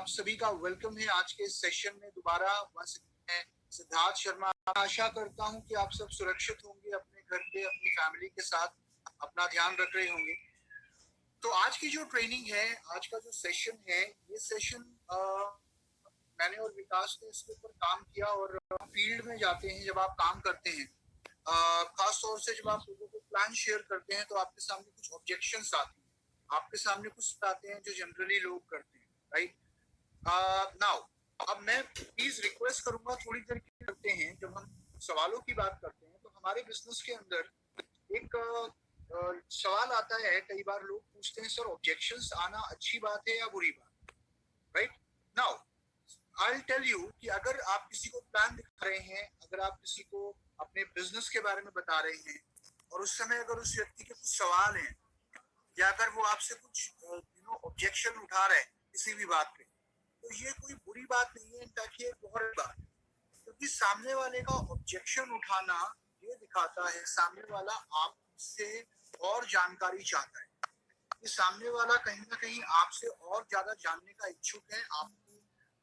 आप सभी का वेलकम है आज के इस सेशन में दोबारा। वंस मैं सिद्धार्थ शर्मा आशा करता हूं कि आप सब सुरक्षित होंगे, अपने घर पे अपनी फैमिली के साथ अपना ध्यान रख रहे होंगे। तो आज की जो ट्रेनिंग है, आज का जो सेशन है, ये सेशन मैंने और विकास ने इसके ऊपर काम किया। और फील्ड में जाते हैं, जब आप काम करते हैं, खास तौर से जब आप लोगों को प्लान शेयर करते हैं, तो आपके सामने कुछ ऑब्जेक्शंस आती हैं, आपके सामने कुछ आते हैं जो जनरली लोग करते हैं, राइट। नाउ अब मैं प्लीज रिक्वेस्ट करूंगा, थोड़ी देर के करते हैं, जब हम सवालों की बात करते हैं तो हमारे बिजनेस के अंदर एक सवाल आता है। कई बार लोग पूछते हैं, सर ऑब्जेक्शंस आना अच्छी बात है या बुरी बात, right. Now I will tell you कि अगर आप किसी को प्लान दिखा रहे हैं, अगर आप किसी को अपने बिजनेस के बारे में बता रहे हैं, और उस समय अगर उस व्यक्ति के कुछ सवाल हैं, या अगर वो आपसे कुछ ऑब्जेक्शन उठा रहे हैं किसी भी बात पे, तो ये कोई बुरी बात नहीं है, इनफैक्ट ये बहुत बड़ी बात है। क्योंकि सामने वाले का ऑब्जेक्शन उठाना ये दिखाता है सामने वाला आपसे और जानकारी चाहता है, कि सामने वाला कहीं ना कहीं आपसे और ज्यादा जानने का इच्छुक है,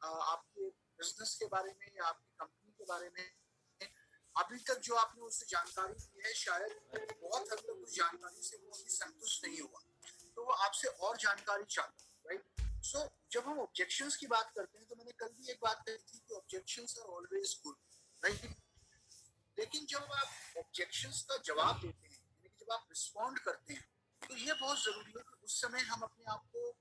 आपके बिजनेस के बारे में या आपकी कंपनी के बारे में। अभी तक जो आपने उससे जानकारी दी है, शायद बहुत हद तक उस जानकारी से वो अभी संतुष्ट नहीं हुआ, तो वो आपसे और जानकारी चाहता है, राइट। सो जब हम ऑब्जेक्शंस की बात करते हैं, तो मैंने कल भी एक बात कही थी कि objections are always good, right. लेकिन जब आप ऑब्जेक्शंस का जवाब देते हैं, यानी कि जब आप रिस्पॉन्ड करते हैं, तो ये बहुत जरूरी है कि उस समय हम अपने आप को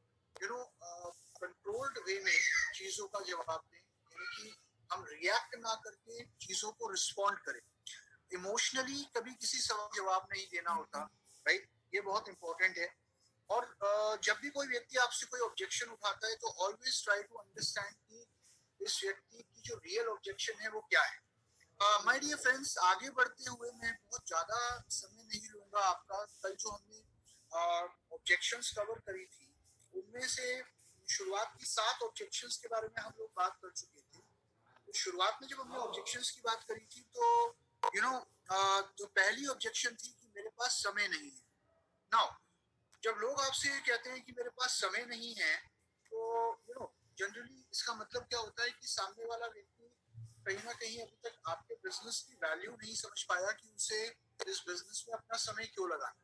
कंट्रोल्ड वे में चीजों का जवाब दें, यानी कि हम रिएक्ट ना करके चीजों को रिस्पॉन्ड करें। इमोशनली कभी किसी सवाल जवाब नहीं देना होता, राइट। ये बहुत इंपॉर्टेंट है। और जब भी कोई व्यक्ति आपसे कोई ऑब्जेक्शन उठाता है, तो ऑलवेज ट्राई टू अंडरस्टैंड कि इस व्यक्ति की जो रियल ऑब्जेक्शन है वो क्या है। माय डियर फ्रेंड्स, आगे बढ़ते हुए मैं बहुत ज्यादा समय नहीं लूंगा आपका। कल जो हमने ऑब्जेक्शंस कवर करी थी, उनमें से शुरुआत की 7 ऑब्जेक्शंस के बारे में हम लोग बात कर चुके थे। तो शुरुआत में जब हमने ऑब्जेक्शंस की बात करी थी, तो जो पहली ऑब्जेक्शन थी कि मेरे पास समय नहीं है। नाउ जब लोग आपसे कहते हैं कि मेरे पास समय नहीं है, तो जनरली इसका मतलब क्या होता है कि सामने वाला व्यक्ति कहीं ना कहीं अभी तक आपके बिजनेस की वैल्यू नहीं समझ पाया कि उसे इस बिजनेस में अपना समय क्यों लगाना,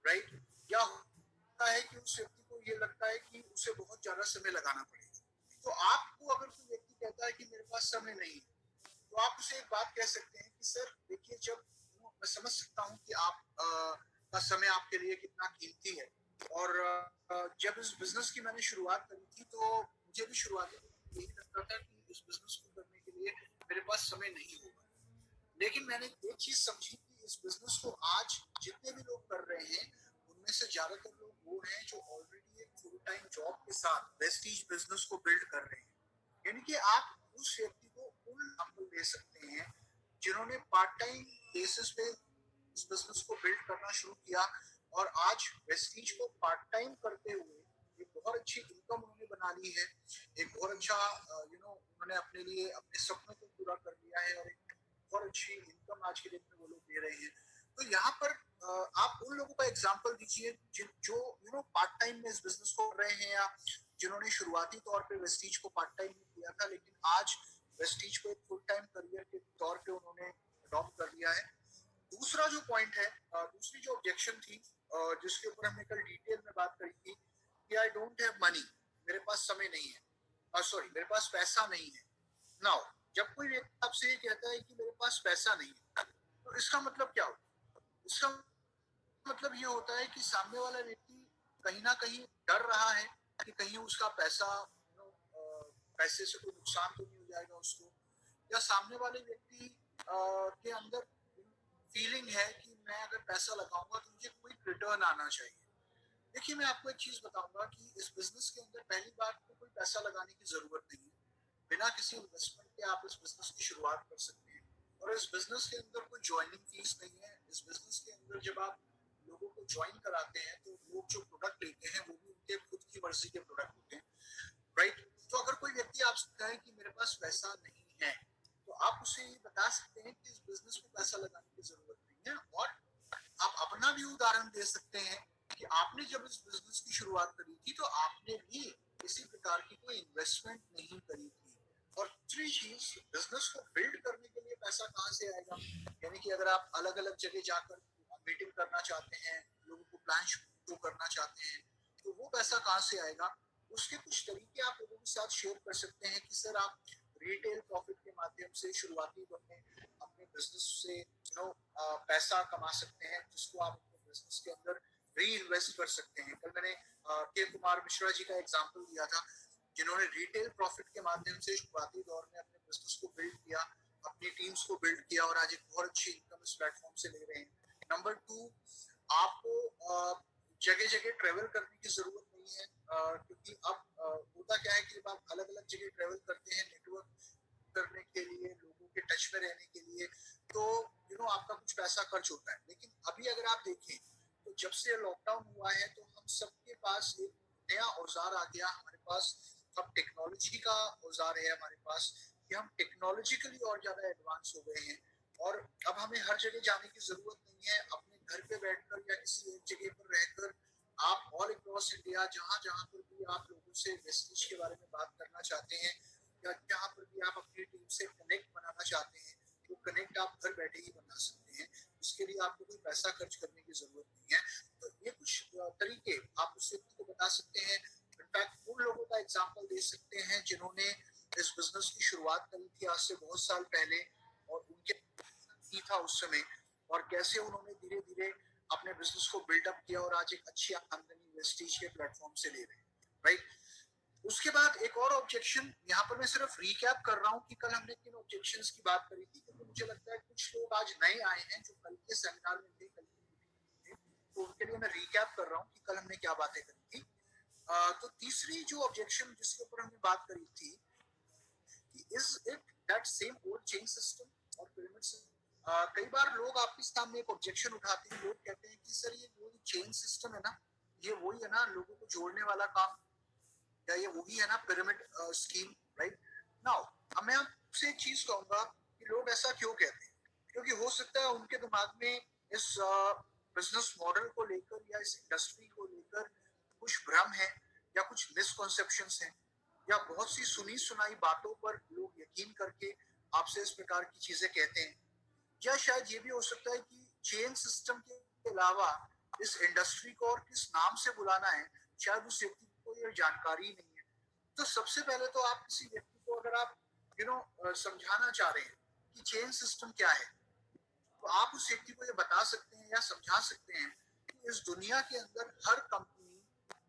राइट। या होता है कि उस व्यक्ति को ये लगता है कि उसे बहुत ज्यादा समय लगाना पड़ेगा। तो आपको अगर कोई व्यक्ति कहता है कि मेरे पास समय नहीं है, तो आप उसे एक बात कह सकते हैं कि सर देखिए, जब मैं समझ सकता हूँ कि आप का समय आपके लिए कितना कीमती है। और जब इस बिजनेस की मैंने शुरुआत करी थी, तो मुझे भी शुरुआती में यही लगता था कि इस बिजनेस को करने के लिए मेरे पास समय नहीं होगा। लेकिन मैंने एक चीज समझी कि इस बिजनेस को आज जितने भी लोग कर रहे हैं, उनमें से ज्यादातर लोग वो हैं जो ऑलरेडी एक फुल टाइम जॉब के साथ वेस्टीज बिजनेस को बिल्ड कर रहे हैं। यानी कि आप उस व्यक्ति को उन एग्जांपल दे सकते हैं जिन्होंने पार्ट टाइम बेसिस पे इस बिजनेस को बिल्ड करना शुरू किया, और आज वेस्टीज को पार्ट टाइम करते हुए एक बहुत अच्छी इनकम उन्होंने बना ली है। एक बहुत अच्छा उन्होंने अपने लिए अपने सपनों को पूरा कर लिया है, और एक बहुत अच्छी इनकम आज के डेट में वो लोग दे रहे हैं। तो यहाँ पर आप उन लोगों का एग्जांपल दीजिए जो पार्ट टाइम में इस बिजनेस को कर रहे हैं, या जिन्होंने शुरुआती तौर पे वेस्टीज को पार्ट टाइम में किया था, लेकिन आज वेस्टीज को एक फुल टाइम करियर के तौर पे उन्होंने अडॉप्ट कर लिया है। दूसरा जो पॉइंट है, दूसरी जो ऑब्जेक्शन थी, जिसके ऊपर हमने कल डिटेल में बात करी थी, कि आई डोंट हैव मनी, मेरे पास समय नहीं है, सॉरी मेरे पास पैसा नहीं है। नाउ जब कोई व्यक्ति आपसे ये कहता है कि मेरे पास पैसा नहीं है, तो इसका मतलब क्या होता है? इसका मतलब ये होता है कि सामने वाला व्यक्ति कहीं ना कहीं डर रहा है कि कहीं उसका पैसा पैसे से कोई नुकसान तो नहीं हो जाएगा उसको, या सामने वाले व्यक्ति के अंदर फीलिंग है कि मैं अगर पैसा लगाऊंगा तो मुझे कोई रिटर्न आना चाहिए। देखिए, मैं आपको एक चीज बताऊंगा कि इस बिजनेस के अंदर पहली बात तो कोई पैसा लगाने की जरूरत नहीं है। बिना किसी इन्वेस्टमेंट के आप इस बिजनेस की शुरुआत कर सकते हैं। और इस बिजनेस के अंदर कोई ज्वाइनिंग फीस नहीं है। इस बिजनेस के अंदर जब आप लोगों को ज्वाइन कराते हैं, तो लोग जो प्रोडक्ट लेते हैं वो भी उनके खुद की मर्जी के प्रोडक्ट होते हैं, राइट। तो अगर कोई व्यक्ति आपसे कहे कि मेरे पास पैसा नहीं है, तो आप उसे ये बता सकते हैं कि इस बिजनेस में पैसा लगाने की जरूरत नहीं है। और आप अपना भी उदाहरण दे सकते हैं कि आपने जब इस बिजनेस की शुरुआत करी थी, तो आपने भी किसी प्रकार की कोई इन्वेस्टमेंट नहीं करी थी। और दूसरी चीज, बिजनेस को बिल्ड करने के लिए पैसा कहाँ से आएगा? यानी कि अगर आप अलग अलग जगह जाकर मीटिंग करना चाहते हैं, लोगों को प्लान शो करना चाहते हैं, तो वो पैसा कहाँ से आएगा? उसके कुछ तरीके आप लोगों के साथ शेयर कर सकते हैं कि सर आप रिटेल प्रॉफिट के माध्यम से शुरुआती दौर में अपने बिजनेस से पैसा कमा सकते हैं, जिसको आप अपने बिजनेस के अंदर री इन्वेस्ट कर सकते हैं। कल मैंने के कुमार मिश्रा जी का एग्जाम्पल दिया था, जिन्होंने रिटेल प्रॉफिट के माध्यम से शुरुआती दौर में अपने बिजनेस को बिल्ड किया, अपनी टीम्स को बिल्ड किया और आज एक बहुत अच्छी इनकम इस प्लेटफॉर्म से ले रहे हैं। नंबर 2, आपको जगह जगह ट्रेवल करने की जरूरत नहीं है, क्योंकि अब होता क्या है कि जब आप अलग अलग जगह ट्रेवल करते हैं नेटवर्क करने के लिए, लोगों के टच में रहने के लिए, तो आपका कुछ पैसा खर्च होता है। लेकिन अभी अगर आप देखें तो जब से लॉकडाउन हुआ है तो हम सबके पास एक नया औजार आ गया हमारे पास। अब टेक्नोलॉजी का औजार है हमारे पास कि हम टेक्नोलॉजिकली और ज्यादा एडवांस हो गए हैं, और अब हमें हर जगह जाने की जरूरत नहीं है। अपने घर पे बैठकर या किसी एक जगह पर रहकर आप ऑल अक्रॉस इंडिया जहां जहां पर भी आप लोगों से वेस्टेज के बारे में बात करना चाहते हैं, या जहां पर भी आप अपनी टीम से कनेक्ट बनाना चाहते हैं, वो कनेक्ट आप घर बैठे ही बना सकते हैं। उसके लिए आपको कोई पैसा खर्च करने की जरूरत नहीं है। तो ये कुछ तरीके आप उस व्यक्ति को बता सकते हैं। इनफैक्ट उन लोगों का एग्जाम्पल दे सकते हैं जिन्होंने इस बिजनेस की शुरुआत करी थी आज से बहुत साल पहले, और उनके की था उस समय, और कैसे उन्होंने धीरे धीरे अपने बिजनेस को बिल्डअप किया और आज एक अच्छी आमदनी वेस्टेज के प्लेटफॉर्म से ले रहे हैं, राइट। उसके बाद एक और ऑब्जेक्शन, यहाँ पर मैं सिर्फ रिकैप कर रहा हूँ कि कल हमने किन ऑब्जेक्शंस की बात करी थी, क्योंकि मुझे लगता है कुछ लोग आज नए आए हैं जो कल के सेमिनार में थे, कल की मीटिंग में थे, तो उनके लिए मैं रिकैप कर रहा हूँ कि कल हमने क्या बातें करी थी। तो तीसरी जो ऑब्जेक्शन जिसके ऊपर हमने बात करी थी कि is it that same old chain system और पिरामिड सिस्टम। कई बार लोग आपके सामने एक ऑब्जेक्शन उठाते हैं, लोग कहते हैं कि सर ये वही चेन सिस्टम है ना, ये वही है ना लोगों को जोड़ने वाला काम, या ये वही है ना पिरामिड स्कीम, राइट। नाउ अब मैं आपसे एक चीज कहूंगा कि लोग ऐसा क्यों कहते हैं, क्योंकि हो सकता है उनके दिमाग में इस बिजनेस मॉडल को लेकर या इस इंडस्ट्री को लेकर कुछ भ्रम है, या कुछ मिसकॉन्सेप्शंस हैं, या बहुत सी सुनी सुनाई बातों पर लोग यकीन करके आपसे इस प्रकार की चीजें कहते हैं। या शायद ये भी हो सकता है कि चेन सिस्टम के अलावा इस इंडस्ट्री को और किस नाम से बुलाना है शायद उस व्यक्ति को ये जानकारी नहीं है। तो सबसे पहले तो आप किसी व्यक्ति को अगर आप समझाना चाह रहे हैं कि चेन सिस्टम क्या है, तो आप उस व्यक्ति को ये बता सकते हैं या समझा सकते हैं कि इस दुनिया के अंदर हर कंपनी,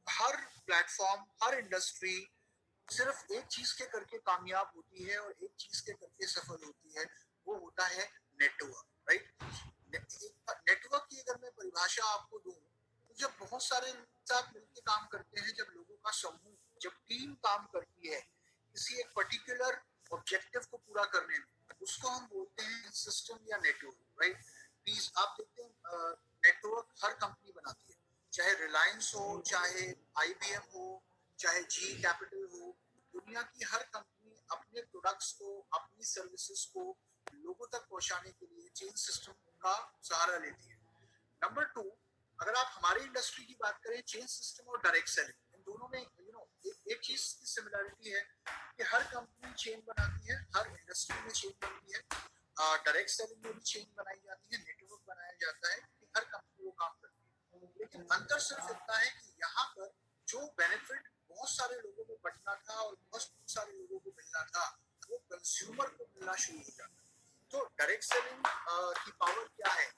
हर प्लेटफॉर्म, हर इंडस्ट्री सिर्फ एक चीज के करके कामयाब होती है और एक चीज के करके सफल होती है, वो होता है नेटवर्क, राइट। नेटवर्क की अगर मैं परिभाषा आपको दूं, तो जब बहुत सारे साथ मिलकर काम करते हैं, जब लोगों का समूह, जब टीम काम करती है किसी एक पर्टिकुलर ऑब्जेक्टिव को पूरा करने में, उसको हम बोलते हैं सिस्टम या नेटवर्क, राइट। प्लीज आप देखते हैं नेटवर्क हर कंपनी बनाती है, चाहे रिलायंस हो, चाहे IBM हो, चाहे जी कैपिटल हो। दुनिया की हर कंपनी अपने प्रोडक्ट्स को, अपनी सर्विसेज को लोगों तक पहुंचाने के लिए चेन सिस्टम का सहारा लेती है। नंबर 2, अगर आप हमारी इंडस्ट्री की बात करें, चेन सिस्टम और डायरेक्ट सेलिंग, इन दोनों में एक चीज की सिमिलरिटी है कि हर कंपनी चेन बनाती है, हर इंडस्ट्री में चेन बनती है, डायरेक्ट सेलिंग में भी चेन बनाई जाती है, नेटवर्क बनाया जाता है कि हर कंपनी वो काम करती है। लेकिन अंतर सिर्फ इतना है कि यहाँ पर जो बेनिफिट बहुत सारे लोगों को बंटना था और बहुत सारे लोगों को मिलना था, वो कंज्यूमर को मिलना शुरू हो जाता है। तो डायरेक्ट सेलिंग की पावर क्या है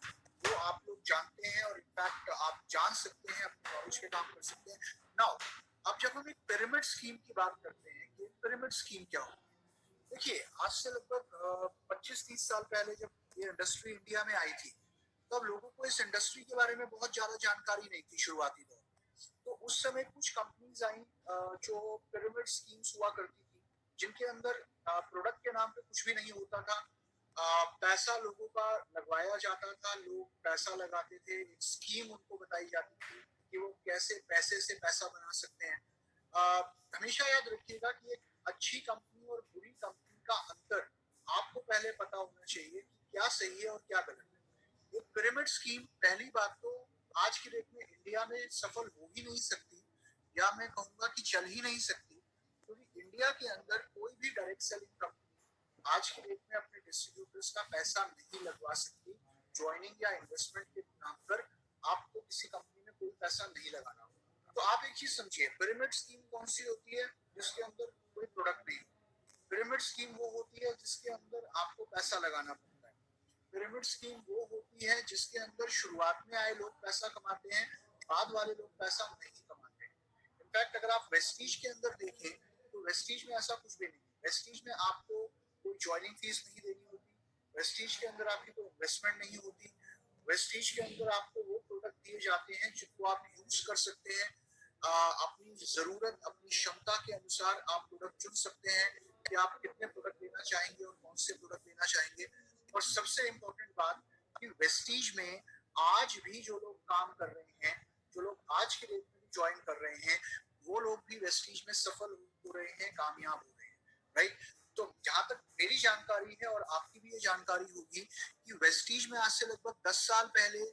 वो आप लोग जानते हैं, और इनफैक्ट आप जान सकते हैं, अपने नॉलेज पे काम कर सकते हैं। नाउ अब जब हम एक पिरामिड स्कीम की बात करते हैं कि पिरामिड स्कीम क्या होती है, देखिए आज से लगभग 25-30 साल पहले जब ये इंडस्ट्री इंडिया में आई थी, तब लोगों को इस इंडस्ट्री के बारे में बहुत ज्यादा जानकारी नहीं थी शुरुआती दौर। तो उस समय कुछ कंपनीज आई जो पिरामिड स्कीम्स हुआ करती थी, जिनके अंदर प्रोडक्ट के नाम पे कुछ भी नहीं होता था, पैसा लोगों का लगवाया जाता था, लोग पैसा लगाते थे, एक स्कीम उनको बताई जाती थी कि वो कैसे पैसे से पैसा बना सकते हैं। हमेशा याद रखिएगा कि एक अच्छी कंपनी और बुरी कंपनी का अंतर आपको पहले पता होना चाहिए कि क्या सही है और क्या गलत है। एक पिरामिड स्कीम, पहली बात तो आज की डेट में इंडिया में सफल हो ही नहीं सकती, या मैं कहूंगा कि चल ही नहीं सकती, क्योंकि इंडिया के अंदर कोई भी डायरेक्ट सेलिंग कंपनी आज की डेट में अपने डिस्ट्रीब्यूटर्स का पैसा नहीं लगवा सकती। ज्वाइनिंग या इन्वेस्टमेंट के नाम पर आपको किसी कंपनी में कोई पैसा नहीं लगाना होगा। तो आप एक चीज समझिए, पिरामिड स्कीम कौन सी होती है? जिसके अंदर कोई प्रोडक्ट नहीं। पिरामिड स्कीम वो होती है जिसके अंदर आपको पैसा लगाना पड़ता है। पिरामिड स्कीम वो होती है जिसके अंदर शुरुआत में आए लोग पैसा कमाते हैं, बाद वाले लोग पैसा नहीं कमाते हैं। इनफैक्ट अगर आप वेस्टीज के अंदर देखें तो वेस्टीज में ऐसा कुछ भी नहीं है। वेस्टीज में आपको कोई ज्वाइनिंग फीस नहीं देनी होती, वेस्टीज के अंदर आपकी कोई इन्वेस्टमेंट नहीं होती, वेस्टीज के अंदर आपको वो प्रोडक्ट दिए जाते हैं जिनको आप यूज कर सकते हैं। अपनी जरूरत, अपनी क्षमता के अनुसार आप प्रोडक्ट चुन सकते हैं कि आप कितने प्रोडक्ट लेना चाहेंगे और कौन से प्रोडक्ट लेना चाहेंगे। और सबसे इम्पोर्टेंट बात कि वेस्टीज में आज भी जो लोग काम कर रहे हैं, जो लोग आज के डेट में ज्वाइन कर रहे हैं, वो लोग भी वेस्टीज में सफल हो रहे हैं, कामयाब हो रहे हैं, राइट। तो जहां तक मेरी जानकारी है और आपकी भी ये जानकारी होगी कि वेस्टीज में आज से लगभग 10 साल पहले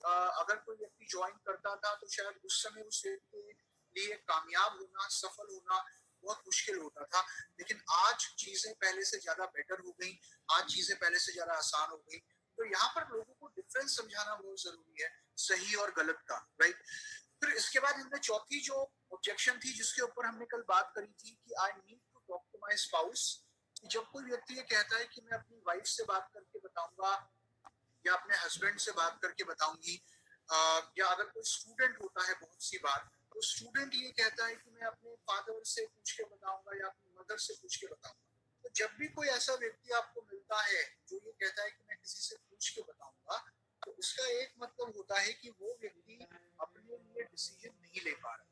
अगर कोई व्यक्ति ज्वाइन करता था तो शायद उस समय उस व्यक्ति के लिए कामयाब होना, सफल होना बहुत मुश्किल होता था। लेकिन आज चीजें पहले से ज्यादा बेटर हो गई, आज चीजें पहले से ज्यादा आसान हो गई। तो यहाँ पर लोगों को डिफरेंस समझाना बहुत जरूरी है, सही और गलत का, राइट। फिर इसके बाद इनमें चौथी जो ऑब्जेक्शन थी जिसके ऊपर हमने कल बात करी थी कि I need to talk to my spouse. जब कोई व्यक्ति ये कहता है कि मैं अपनी वाइफ से बात करके बताऊंगा या अपने हस्बैंड से बात करके बताऊंगी, या अगर कोई स्टूडेंट होता है बहुत सी बार, तो स्टूडेंट ये कहता है कि मैं अपने फादर से पूछ के बताऊंगा या अपनी मदर से पूछ के बताऊंगा। तो जब भी कोई ऐसा व्यक्ति आपको मिलता है जो ये कहता है कि मैं किसी से पूछ के बताऊंगा, तो इसका एक मतलब होता है कि वो व्यक्ति अपने लिए डिसीजन नहीं ले पा रहा,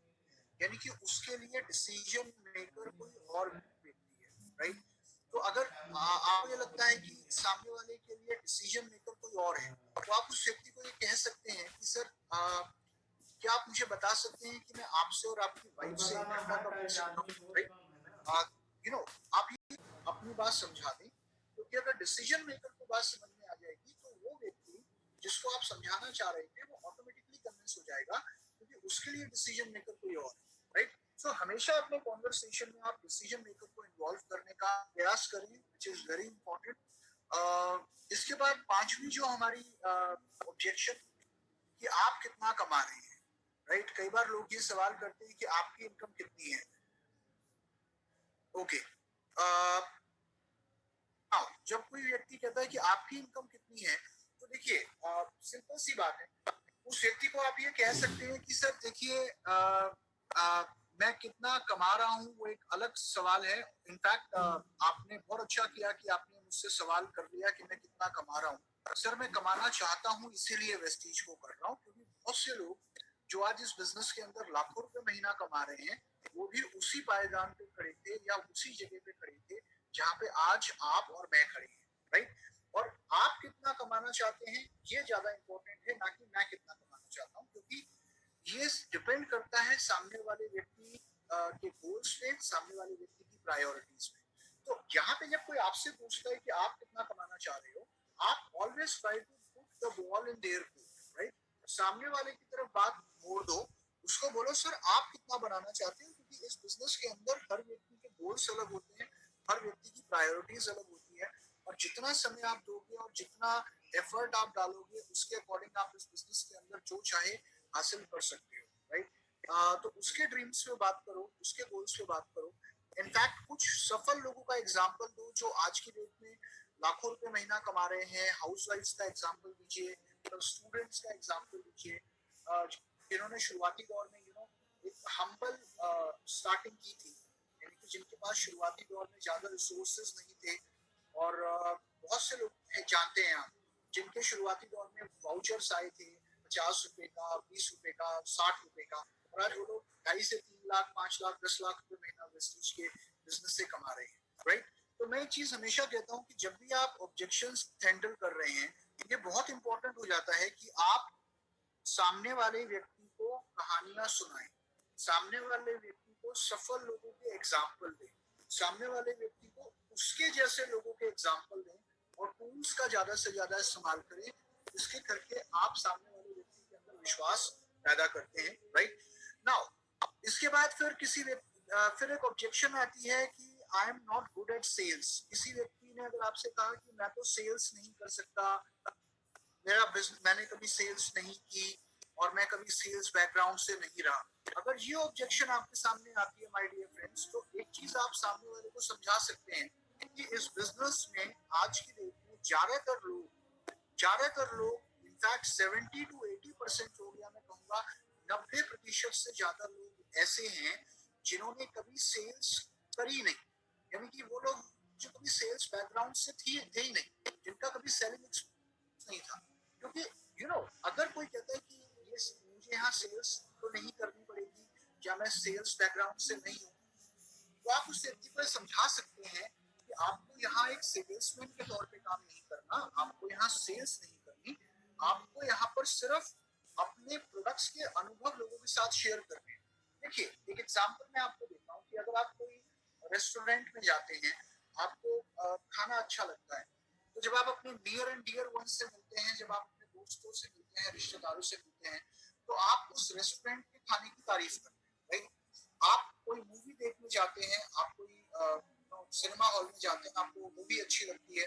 यानी कि उसके लिए डिसीजन मेकर कोई और व्यक्ति है, राइट। तो अगर आपको ये लगता है कि सामने वाले के लिए डिसीजन मेकर कोई और है, तो आप उस व्यक्ति को ये कह सकते हैं कि सर क्या आप मुझे बता सकते हैं कि मैं आपसे और आपकी वाइफ से एक घंटा कब मिल सकता हूँ, राइट। यू नो, आप ये अपनी बात समझा दें, क्योंकि अगर डिसीजन मेकर को बात समझ में आ जाएगी तो वो व्यक्ति जिसको आप समझाना चाह रहे थे वो ऑटोमेटिकली कन्विंस हो जाएगा, क्योंकि उसके लिए डिसीजन मेकर कोई और है, राइट। सो हमेशा अपने कॉन्वर्सेशन में आप डिसीजन मेकर को इन्वॉल्व करने का प्रयास करें, विच इज वेरी इंपॉर्टेंट। इसके बाद पांचवी जो हमारी ऑब्जेक्शन कि आप कितना कमा रहे हैं, राइट। कई बार लोग ये सवाल करते हैं कि आपकी इनकम कितनी है। ओके, जब कोई व्यक्ति कहता है कि आपकी इनकम कितनी है, तो देखिए सिंपल सी बात है, उस व्यक्ति को आप ये कह सकते हैं कि सर देखिए मैं कितना कमा रहा हूँ वो एक अलग सवाल है। इनफैक्ट आपने बहुत अच्छा किया कि आपने मुझसे सवाल कर लिया कि मैं कितना कमा रहा हूँ। सर मैं कमाना चाहता हूँ, इसीलिए वेस्टीज को कर रहा हूँ, क्योंकि बहुत से लोग जो आज इस बिजनेस के अंदर लाखों रुपए महीना कमा रहे हैं, वो भी उसी पायदान पे खड़े थे या उसी जगह पे खड़े थे जहाँ पे आज आप और मैं खड़े हैं, राइट। और आप कितना कमाना चाहते हैं ये ज्यादा इंपॉर्टेंट है, ना कि मैं कितना कमाना चाहता हूँ, क्योंकि ये डिपेंड करता है सामने वाले व्यक्ति के गोल्स पे, सामने वाले व्यक्ति की प्रायोरिटीज पे। तो यहाँ पे जब कोई आपसे पूछता है कि आप कितना कमाना चाह रहे हो, आप always try to put the ball in their court, right. सामने वाले की तरफ बात मोड़ दो, उसको बोलो सर आप कितना बनाना चाहते हो, क्योंकि इस बिजनेस के अंदर हर व्यक्ति के गोल्स अलग होते हैं, हर व्यक्ति की प्रायोरिटीज अलग होती है, और जितना समय आप दोगे और जितना एफर्ट आप डालोगे उसके अकॉर्डिंग आप इस बिजनेस के अंदर जो चाहे हासिल कर सकते हो, राइट। तो उसके ड्रीम्स पे बात करो, उसके गोल्स पे बात करो। इनफैक्ट कुछ सफल लोगों का एग्जांपल दो जो आज की डेट में लाखों रुपए महीना कमा रहे हैं। हाउसवाइफ्स का एग्जांपल दीजिए, स्टूडेंट्स का एग्जांपल दीजिए, जिन्होंने शुरुआती दौर में एक हम्बल स्टार्टिंग की थी, यानी कि जिनके पास शुरुआती दौर में ज्यादा रिसोर्सेज नहीं थे। और बहुत से लोग जानते हैं आप जिनके शुरुआती दौर में वाउचर्स आए थे 50 रुपए का, 20 रुपए का, 60 रुपए का, और आज वो लोग 2.5 से 3 लाख, 5 लाख, 10 लाख रुपए महीना वेस्टेज के बिजनेस से कमा रहे हैं, राइट। तो मैं एक चीज हमेशा कहता हूँ कि जब भी आप ऑब्जेक्शंस हैंडल कर रहे हैं, ये बहुत इंपॉर्टेंट हो जाता है कि आप सामने वाले व्यक्ति को कहानियां सुनाएं, सामने वाले व्यक्ति को सफल लोगों के एग्जाम्पल दें, सामने वाले व्यक्ति को उसके जैसे लोगों के एग्जाम्पल दें, और टूल्स का ज्यादा से ज्यादा इस्तेमाल करें, जिसके करके आप सामने वाले व्यक्ति के अंदर विश्वास पैदा करते हैं, राइट। नाउ इसके बाद फिर एक ऑब्जेक्शन आती है कि I am not good at sales. किसी व्यक्ति ने अगर आपसे कहा कि मैं तो सेल्स नहीं कर सकता, मैंने कभी सेल्स नहीं की और मैं कभी सेल्स बैकग्राउंड से नहीं रहा, अगर ये ऑब्जेक्शन आपके सामने आती है माय डियर फ्रेंड्स, तो एक चीज आप सामने वाले को समझा सकते हैं कि इस बिजनेस में आज की डेट में ज्यादातर लोग इनफैक्ट 70 to 80% हो गया, मैं कहूंगा 90% से ज्यादा लोग ऐसे हैं जिन्होंने कभी सेल्स करी नहीं, यानी कि वो लोग जो कभी सेल्स बैकग्राउंड से थे ही नहीं, जिनका कभी सेलिंग एक्सपीरियंस नहीं था। क्योंकि अगर कोई कहता है कि ये मुझे यहाँ सेल्स तो नहीं करनी पड़ेगी, क्या मैं सेल्स बैकग्राउंड से नहीं हूँ, तो आप उस व्यक्ति को समझा सकते हैं कि आपको यहाँ एक सेल्समैन के तौर पे काम नहीं करना, आपको यहाँ सेल्स नहीं करनी, आपको यहाँ पर सिर्फ अपने प्रोडक्ट्स के अनुभव लोगों के साथ शेयर करने हैं। देखिए, एक एग्जांपल मैं आपको देता हूँ कि अगर आप कोई रेस्टोरेंट में जाते हैं, आपको खाना अच्छा लगता है, तो जब आप अपने नियर एंड डियर वन से मिलते हैं, जब आप अपने दोस्तों से मिलते हैं, रिश्तेदारों से मिलते हैं, तो आप उस रेस्टोरेंट के खाने की तारीफ करते हैं, राइट? आप कोई मूवी देखने जाते हैं, आप कोई सिनेमा हॉल में जाते हैं, आपको मूवी अच्छी लगती है,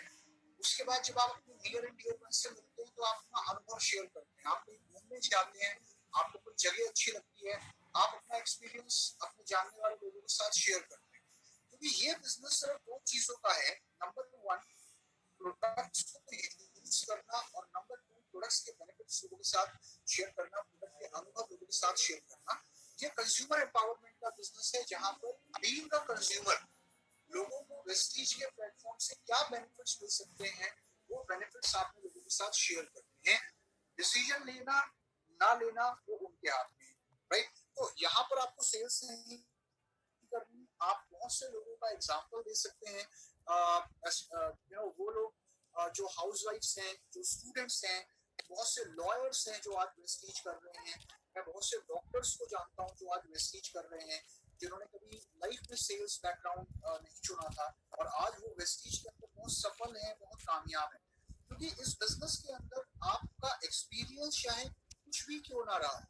उसके बाद जब आप अपने नियर एंड डियर वन से मिलते हैं तो आप अपना अनुभव शेयर करते हैं, आप कहीं घूमने जाते हैं, आपको कोई जगह अच्छी लगती है, आप अपना एक्सपीरियंस अपने जानने वाले लोगों के साथ शेयर करते हैं। क्योंकि ये बिजनेस सिर्फ दो चीजों का है, नंबर वन प्रोडक्ट्स को यूज करना और नंबर टू प्रोडक्ट्स के बेनिफिट्स लोगों के साथ शेयर करना, प्रोडक्ट के अनुभव लोगों के साथ शेयर करना। ये कंज्यूमर एम्पावरमेंट का बिजनेस है, जहां पर बीइंग अ कंज्यूमर लोगों को वेस्टीज के प्लेटफॉर्म से क्या बेनिफिट्स मिल सकते हैं, वो बेनिफिट्स आपने लोगों के साथ शेयर करने हैं। डिसीजन लेना ना लेना वो उनके हाथ में है, राइट? तो यहाँ पर आपको सेल्स नहीं करनी, आप बहुत से लोगों का एग्जांपल दे सकते हैं। वो लोग जो हाउसवाइफ्स हैं, जो स्टूडेंट्स हैं, बहुत से लॉयर्स हैं जो आज वेस्टीज कर रहे हैं, मैं बहुत से डॉक्टर्स को जानता हूँ जो आज वेस्टीज कर रहे हैं, जिन्होंने कभी लाइफ में सेल्स बैकग्राउंड नहीं चुना था और आज वो वेस्टीज के अंदर बहुत सफल हैं, बहुत कामयाब हैं। क्योंकि इस बिजनेस के अंदर आपका एक्सपीरियंस चाहे कुछ भी क्यों ना रहा,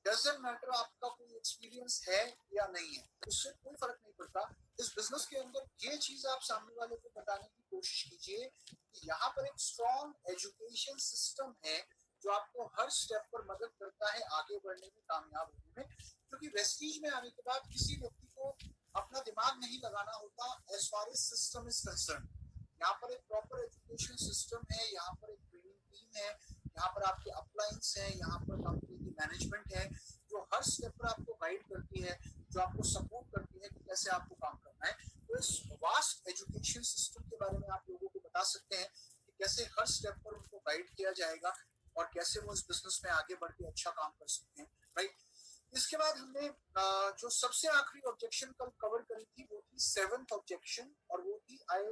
डजंट मैटर आपका कोई एक्सपीरियंस है या नहीं है, उससे कोई फर्क नहीं पड़ता। इस बिजनेस के अंदर ये चीज आप सामने वाले को बताने की कोशिश कीजिए कि यहाँ पर एक स्ट्रॉन्ग एजुकेशन सिस्टम है जो आपको हर स्टेप पर मदद करता है आगे बढ़ने में, कामयाब होने में। क्योंकि वेस्टीज में आने के बाद किसी व्यक्ति को अपना दिमाग नहीं लगाना होता as far as system is concern. यहाँ पर एक प्रॉपर एजुकेशन सिस्टम है, यहाँ पर एक ट्रेनिंग टीम है, यहाँ पर आपके अपलाइंस हैं, यहाँ पर कंपनी की मैनेजमेंट है जो हर स्टेप पर आपको गाइड करती है, जो आपको सपोर्ट करती है कि कैसे आपको काम करना है। तो इस वास्ट एजुकेशन सिस्टम के बारे में आप लोगों को बता सकते हैं कि कैसे हर स्टेप पर उनको गाइड किया जाएगा और कैसे वो इस बिजनेस में आगे बढ़ के अच्छा काम कर सकते हैं, राइट? इसके बाद हमने जो सबसे आखिरी ऑब्जेक्शन कल कवर करी थी वो थी सेवंथ ऑब्जेक्शन, और वो थी आई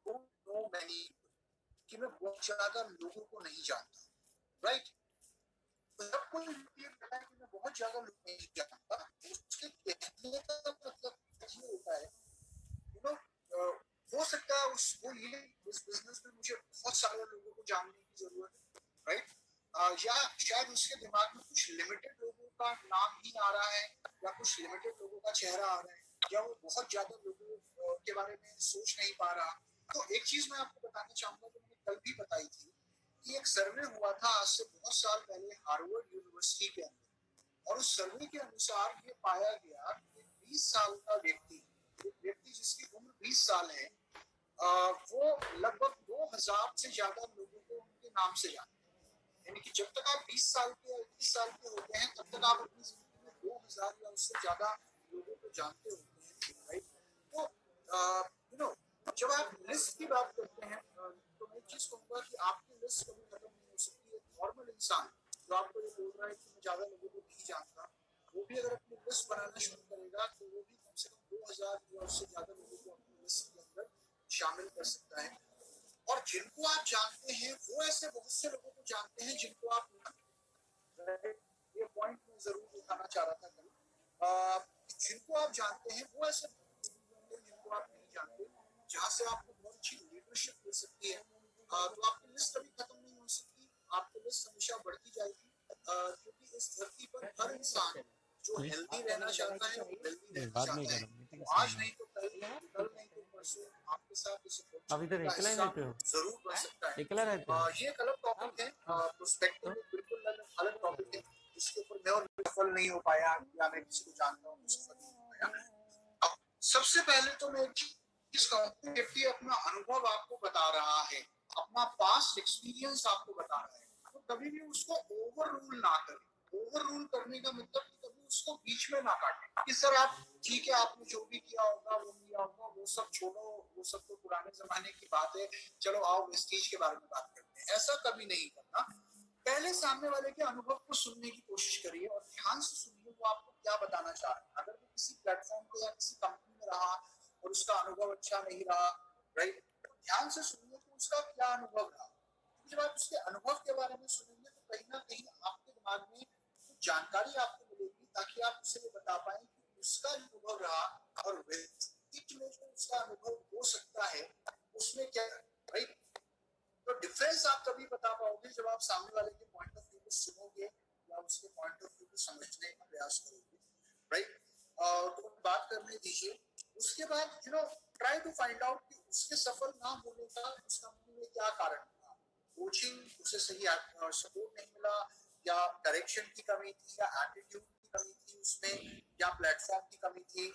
डोंट नो मैनी, कि मैं बहुत ज्यादा लोगों को नहीं जानता, राइट? जब कोई ये कहता है कि मैं बहुत ज्यादा लोग नहीं जानता, उसके कहने का मतलब ये होता है, हो सकता है वो ये इस बिजनेस में मुझे बहुत सारे लोगों को जानने की जरूरत है, राइट? या शायद उसके दिमाग में कुछ लिमिटेड लोगों का नाम ही आ रहा है, या कुछ लिमिटेड लोगों का चेहरा आ रहा है, या वो बहुत ज्यादा लोगों के बारे में सोच नहीं पा रहा। तो एक चीज मैं आपको बताना चाहूंगा जो मैंने कल भी बताई थी कि एक सर्वे हुआ था आज से बहुत साल पहले हार्वर्ड यूनिवर्सिटी के अंदर, और उस सर्वे के अनुसार ये पाया गया कि 20 साल का व्यक्ति, एक व्यक्ति जिसकी उम्र 20 साल है, वो लगभग 2000 से ज्यादा लोगों को उनके नाम से जानते हैं। यानी कि जब तक आप 20 साल के या 21 साल के होते हैं तब तक आप अपनी जिंदगी में 2000 या उससे ज्यादा लोगों को जानते होते हैं, राइट? तो जब आप लिस्ट की बात करते हैं, तो मैं एक चीज कहूंगा कि आपकी लिस्ट कभी खत्म नहीं हो सकती है। नॉर्मल इंसान जो आपको ये बोल रहा है कि मैं ज्यादा लोगों को नहीं जानता, वो भी अगर अपनी लिस्ट बनाना शुरू करेगा तो वो भी कम से कम 2000 या उससे ज्यादा लोगों को अपनी लिस्ट के अंदर शामिल कर सकता है। और जिनको आप जानते हैं वो ऐसे बहुत से लोगों को जानते हैं जिनको आप, ये पॉइंट मैं जरूर उठाना चाह रहा था कल, जिनको आप जानते हैं वो ऐसे जिनको आप नहीं जानते, जहाँ से आपको बहुत अच्छी लीडरशिप मिल सकती है। तो आपकी लिस्ट कभी खत्म नहीं हो सकती, आपकी लिस्ट हमेशा बढ़ती जाएगी, क्योंकि इस धरती पर हर इंसान जो हेल्दी रहना चाहता है वो हेल्दी रहना बाद में चाहता है। करो मीटिंग तो आज नहीं तो कल नहीं तो परसों आपके साथ इस अभी तो अपॉर्चुनिटी का अकेला ही हिस्सा रहते हो? जरूर बन सकता है। अकेला रहते हो? ये एक अलग टॉपिक है, प्रोस्पेक्टिव तो एक बिल्कुल अलग अलग टॉपिक है जिसके ऊपर मैं और सफल नहीं हो पाया या मैं किसी को जानता हूँ सफल नहीं हो पाया। सबसे पहले तो मैं चीज कहूँ, व्यक्ति अपना अनुभव आपको बता रहा है, अपना पास्ट एक्सपीरियंस आपको बता रहा है, तो कभी भी उसको ओवर रूल ना करें। ओवर रूल करने का मतलब कि कभी उसको बीच में ना काटें कि सर आप ठीक है, आपने जो भी किया होगा वो किया होगा, वो सब छोड़ो, वो सब तो पुराने जमाने की बात है, चलो आओ वेस्टीज के बारे में बात करते हैं। ऐसा कभी नहीं करना। पहले सामने वाले के अनुभव को सुनने की कोशिश करिए और ध्यान से सुनिए वो आपको क्या बताना चाह रहे हैं। अगर वो किसी प्लेटफॉर्म पे या किसी कंपनी में रहा और उसका अनुभव अच्छा नहीं रहा, राइट, तो ध्यान से सुनिए कि उसका क्या अनुभव रहा। जब आप उसके अनुभव के बारे में सुनेंगे तो कहीं ना कहीं आपके दिमाग में कुछ जानकारी आपको मिलेगी ताकि आप उसे ये बता पाए कि उसका जो अनुभव रहा और व्यक्ति में जो उसका अनुभव हो सकता है उसमें क्या, राइट। तो डिफरेंस आप तभी बता पाओगे जब आप सामने वाले के पॉइंट ऑफ व्यू को सुनोगे या उसके पॉइंट ऑफ व्यू को समझने का प्रयास करोगे, राइट। तो बात करने दीजिए। उसके बाद ट्राई टू फाइंड आउट कि उसके सफल ना होने का उस कंपनी में क्या कारण था। कोचिंग उसे सही सपोर्ट नहीं मिला, या डायरेक्शन की कमी थी, या एटीट्यूड की कमी थी उसमें, या प्लेटफॉर्म की कमी थी,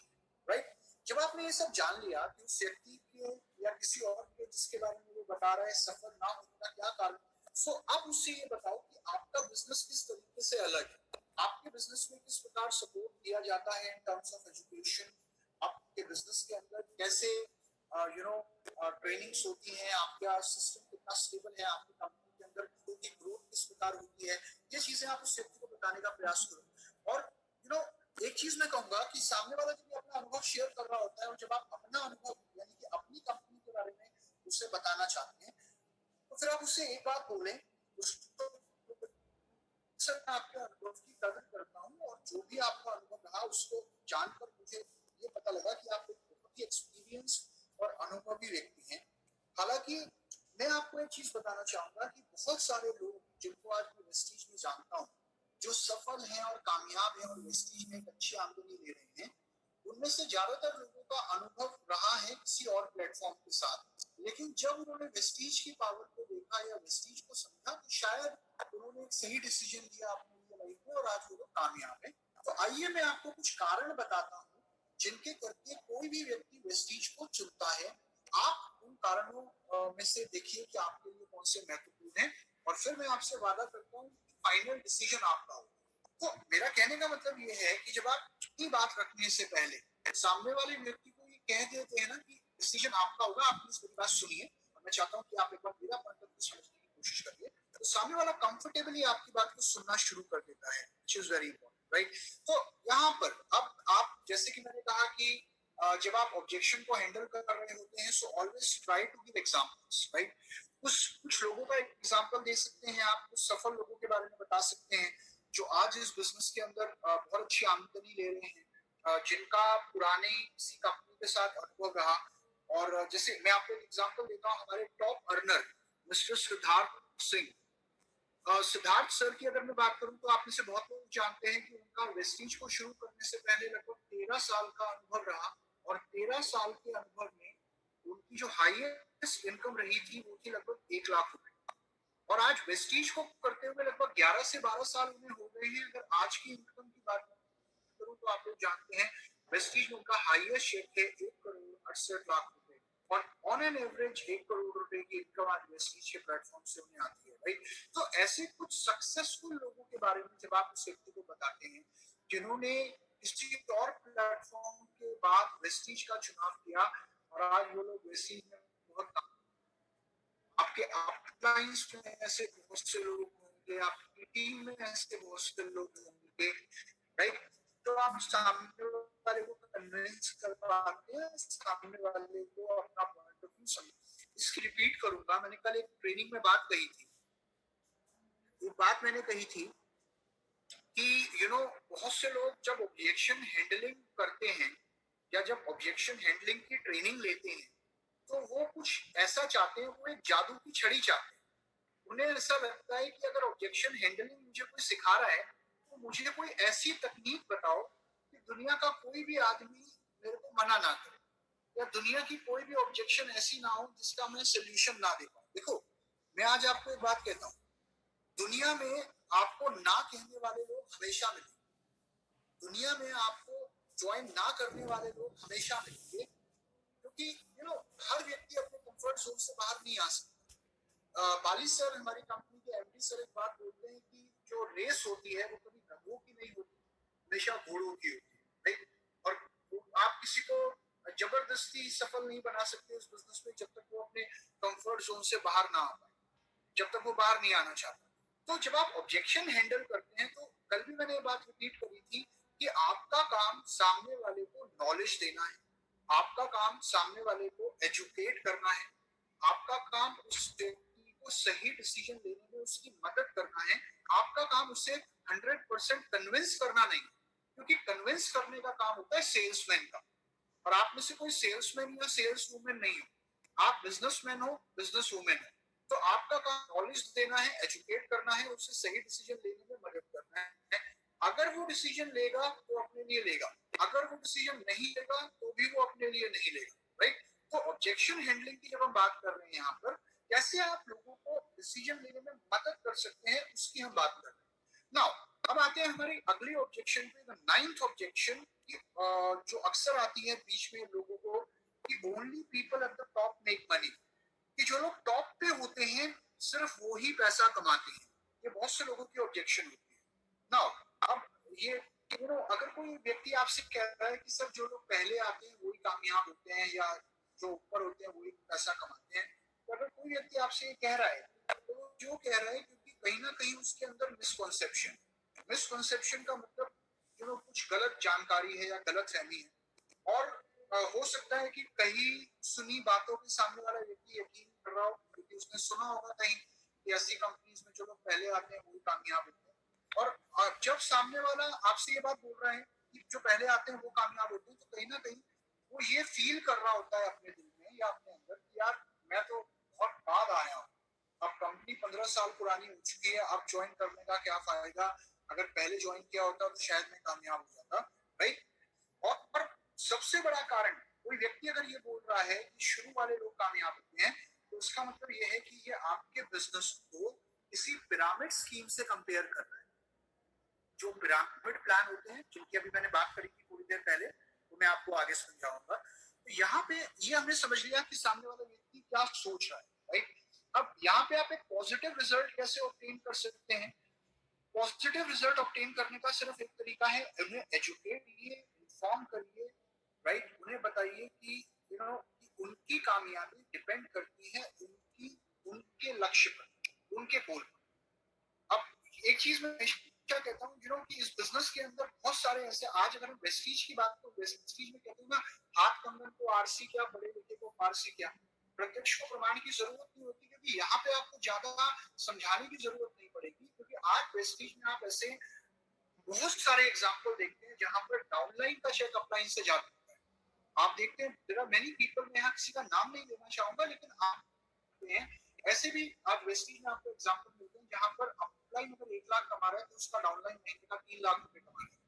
राइट। जब आपने ये सब जान लिया कि उस व्यक्ति के या किसी और के जिसके बारे में वो बता रहा है सफल ना होने का क्या कारण, सो अब उससे ये बताओ कि आपका बिजनेस किस तरीके से अलग है, आपके बिजनेस में किस प्रकार सपोर्ट दिया जाता है इन टर्म्स ऑफ एजुकेशन, आपके बिजनेस के अंदर कैसे ट्रेनिंग्स होती हैं, आपका सिस्टम कितना स्टेबल है, आपकी कंपनी के अंदर की ग्रोथ किस प्रकार होती है। ये चीजें आप उस व्यक्ति को बताने का प्रयास करो। और एक चीज मैं कहूंगा कि सामने वाला जब अपना अनुभव शेयर कर रहा होता है और जब आप अपना अनुभव यानी कि अपनी कंपनी के बारे में उसे बताना चाहते हैं तो फिर आप उससे एक बात बोलें, उसको सर मैं आपके अनुभव की कदर करता हूँ और जो भी आपका अनुभव रहा उसको जानकर मुझे ये पता लगा कि आप एक बहुत ही एक्सपीरियंस और अनुभवी व्यक्ति हैं। हालांकि मैं आपको एक चीज बताना चाहूंगा कि बहुत सारे लोग जिनको आज मैं वेस्टीज में जानता हूँ जो सफल हैं और कामयाब हैं और वेस्टीज में एक अच्छी आमदनी ले रहे हैं, उनमें से ज्यादातर लोगों का अनुभव रहा है किसी और प्लेटफॉर्म के साथ। लेकिन जब उन्होंने वेस्टीज की पावर को देखा या वेस्टीज को समझा तो शायद उन्होंने एक सही डिसीजन लिया अपने लिए लाइफ में और आज वो लोग कामयाब है। तो आइए मैं आपको कुछ कारण बताता हूँ जिनके करके कोई भी व्यक्ति वेस्टीज को चुनता है। आप उन कारणों में से देखिए कि आपके लिए कौन से महत्वपूर्ण है और फिर मैं आपसे वादा करता हूँ कि फाइनल डिसीजन आपका होगा। तो मेरा कहने का मतलब ये है कि जब आप अपनी बात रखने से पहले सामने वाले व्यक्ति को ये कह देते हैं ना कि डिसीजन आपका होगा, आप प्लीज मेरी बात सुनिए और मैं चाहता हूँ कि आप एक बार मेरा पॉइंट ऑफ व्यू समझने की कोशिश करिए, तो सामने वाला कंफर्टेबली आपकी बात को सुनना शुरू कर देता है, which is very important, right. तो यहाँ पर अब आप जैसे कि मैंने कहा कि जब आप ऑब्जेक्शन को हैंडल कर रहे होते हैं so always try to give examples, right. कुछ लोगों का एग्जांपल दे सकते हैं आप, कुछ सफल लोगों के बारे में बता सकते हैं जो आज इस बिजनेस के अंदर बहुत अच्छी आमदनी ले रहे हैं, जिनका पुराने किसी कंपनी के साथ अनुभव रहा। और जैसे मैं आपको एक एग्जांपल देता हूँ, हमारे top earner mister Siddharth Singh, Siddharth sir की अगर मैं बात करूं तो आप में से बहुत लोग जानते हैं कि उनका वेस्टीज को शुरू करने से पहले लगभग 13 साल का अनुभव रहा और 13 साल के अनुभव में उनकी जो हाईएस्ट इनकम रही थी वो थी लगभग 1 लाख रुपए। और आज वेस्टीज को करते हुए लगभग 11 से 12 साल उन्हें हो गए हैं। अगर आज की इनकम की बात करूं तो आप लोग जानते हैं वेस्टीज में उनका हाईएस्ट शेयर है 1 करोड़ 68 लाख रुपए और ऑन एन एवरेज 1 करोड़ रुपए की इनकम आज वेस्टीज के प्लेटफॉर्म से उन्हें आती है, राइट। तो ऐसे कुछ सक्सेसफुल लोगों के बारे में जब आप उस व्यक्ति को बताते हैं जिन्होंने किसी और प्लेटफॉर्म के बाद वेस्टीज का चुनाव किया और आज वो लोग वेस्टीज में बहुत, आपके अपलाइंस में ऐसे बहुत से लोग होंगे, आपकी टीम में ऐसे बहुत से लोग होंगे, राइट। तो आप सामने वाले को कन्विंस कर पाते हैं, सामने वाले को अपना पॉइंट ऑफ व्यू समझ। इसकी रिपीट करूंगा, मैंने कल एक ट्रेनिंग में बात कही थी, एक बात मैंने कही थी कि बहुत से लोग जब ऑब्जेक्शन हैंडलिंग करते हैं या जब ऑब्जेक्शन हैंडलिंग की ट्रेनिंग लेते हैं तो वो कुछ ऐसा चाहते हैं, वो एक जादू की छड़ी चाहते हैं। उन्हें ऐसा लगता है कि अगर ऑब्जेक्शन हैंडलिंग मुझे कोई सिखा रहा है तो मुझे कोई ऐसी तकनीक बताओ कि दुनिया का कोई भी आदमी मेरे को मना ना करे, या दुनिया की कोई भी ऑब्जेक्शन ऐसी ना हो जिसका मैं सोल्यूशन ना दे पाऊं। देखो, मैं आज आपको एक बात कहता हूँ, दुनिया में आपको ना कहने वाले लोग हमेशा मिलेंगे, दुनिया में आपको ज्वाइन ना करने वाले लोग हमेशा मिलेंगे, क्योंकि हर व्यक्ति अपने कंफर्ट जोन से बाहर नहीं आ सकता। बाली सर, हमारी कंपनी के एमडी सर, एक बात बोलते हैं कि जो रेस होती है वो कभी गधों की नहीं होती, हमेशा घोड़ों की होती है, राइट? और आप किसी को जबरदस्ती सफल नहीं बना सकते उस बिजनेस में जब तक वो अपने कंफर्ट जोन से बाहर ना आ पाए, जब तक वो बाहर नहीं आना चाहता। तो जब आप ऑब्जेक्शन हैंडल करते हैं, तो कल भी मैंने ये बात रिपीट करी थी कि आपका काम सामने वाले को नॉलेज देना है, आपका काम सामने वाले को एजुकेट करना है, आपका काम उस व्यक्ति को सही डिसीजन लेने में उसकी मदद करना है, आपका काम उसे 100% कन्विंस करना नहीं, क्योंकि कन्विंस करने का काम होता है सेल्समैन का, और आप में से कोई सेल्समैन या सेल्स वुमेन नहीं हो, आप बिजनेसमैन हो, बिजनेस वुमेन हो। तो आपका काम नॉलेज देना है, एजुकेट करना है, उससे सही डिसीजन लेने में मदद करना है। अगर वो डिसीजन लेगा तो अपने लिए लेगा, अगर वो डिसीजन नहीं लेगा तो भी वो अपने लिए नहीं लेगा, राइट? तो ऑब्जेक्शन हैंडलिंग की जब हम बात कर रहे हैं यहाँ पर, कैसे आप लोगों को डिसीजन लेने में मदद कर सकते हैं, उसकी हम बात कर रहे हैं। नाउ अब आते हैं हमारी अगली ऑब्जेक्शन पे, द नाइन्थ ऑब्जेक्शन, जो अक्सर आती है बीच में लोगों को, कि only people at the top make money, कि जो लोग टॉप पे होते हैं सिर्फ वो ही पैसा कमाते हैं। ये बहुत से लोगों की ऑब्जेक्शन होती है। नाउ अब ये अगर कोई व्यक्ति आपसे कह रहा है कि सर जो लोग पहले आते हैं वही कामयाब होते हैं, या जो ऊपर होते हैं वही पैसा कमाते हैं, तो अगर कोई व्यक्ति आपसे ये कह रहा है, तो जो कह रहा है क्योंकि कहीं ना कहीं उसके अंदर मिसकॉन्सेप्शन, मिसकॉन्सेप्शन का मतलब कुछ गलत जानकारी है या गलत फहमी है, और हो सकता है कि कहीं सुनी बातों के सामने वाला व्यक्ति यकीन कर रहा हो, क्योंकि उसने सुना होगा कहीं कि ऐसी कंपनीज में जो लोग पहले आते हैं वही कामयाब होते हैं, और जब सामने वाला आपसे ये बात बोल रहा है कि जो पहले आते हैं वो कामयाब होते हैं, तो कहीं ना कहीं वो ये फील कर रहा होता है अपने दिल में या अपने अंदर कि यार मैं तो बहुत बाद आया हूँ, अब कंपनी 15 साल पुरानी हो चुकी है, अब ज्वाइन करने का क्या फायदा, अगर पहले ज्वाइन किया होता तो शायद मैं कामयाब हो जाता, राइट? और सबसे बड़ा कारण, कोई व्यक्ति अगर ये बोल रहा है कि शुरू वाले लोग कामयाब होते हैं, तो उसका मतलब ये है कि ये आपके बिजनेस को किसी पिरामिड स्कीम से कंपेयर कर रहा है। जो पिरामिड प्लान होते हैं जिनकी अभी मैंने बात करी थी थोड़ी देर पहले, तो मैं आपको आगे समझाऊंगा। तो यहाँ पे ये हमने समझ लिया कि सामने वाला व्यक्ति क्या सोच रहा है, राइट? अब यहाँ पे आप एक पॉजिटिव रिजल्ट कैसे ऑब्टेन कर सकते हैं? पॉजिटिव रिजल्ट ऑब्टेन करने का सिर्फ एक तरीका है, उन्हें एजुकेट कीजिए, इन्फॉर्म करिए, राइट? उन्हें बताइए कि उनकी कामयाबी डिपेंड करती है उनके लक्ष्य पर, उनके गोल पर। अब एक चीज मैं क्या कहता हूँ, कि इस बिजनेस के अंदर बहुत सारे ऐसे, आज अगर हम वेस्टीज की बात, तो वेस्टीज में कहते हैं ना, हाथ कंगन को आरसी क्या, बड़े लिखे को फारसी क्या, प्रत्यक्ष को प्रमाण की जरूरत नहीं होती, क्योंकि यहाँ पे आपको ज्यादा समझाने की जरूरत नहीं पड़ेगी, क्योंकि आज वेस्टीज में आप ऐसे बहुत सारे एग्जाम्पल देखते हैं जहां पर डाउनलाइन का चेक अपलाइन से ज्यादा होता है। आप देखते हैं देयर आर मेनी पीपल, मैं यहाँ किसी का नाम नहीं लेना चाहूंगा, लेकिन आप हैं ऐसे भी, आप वेस्टीज में आपको एग्जाम्पल मिलते हैं जहां पर अपलाइन अगर 1 लाख कमा रहा है तो उसका डाउनलाइन महीने का 3 लाख रुपए कमा रहा है,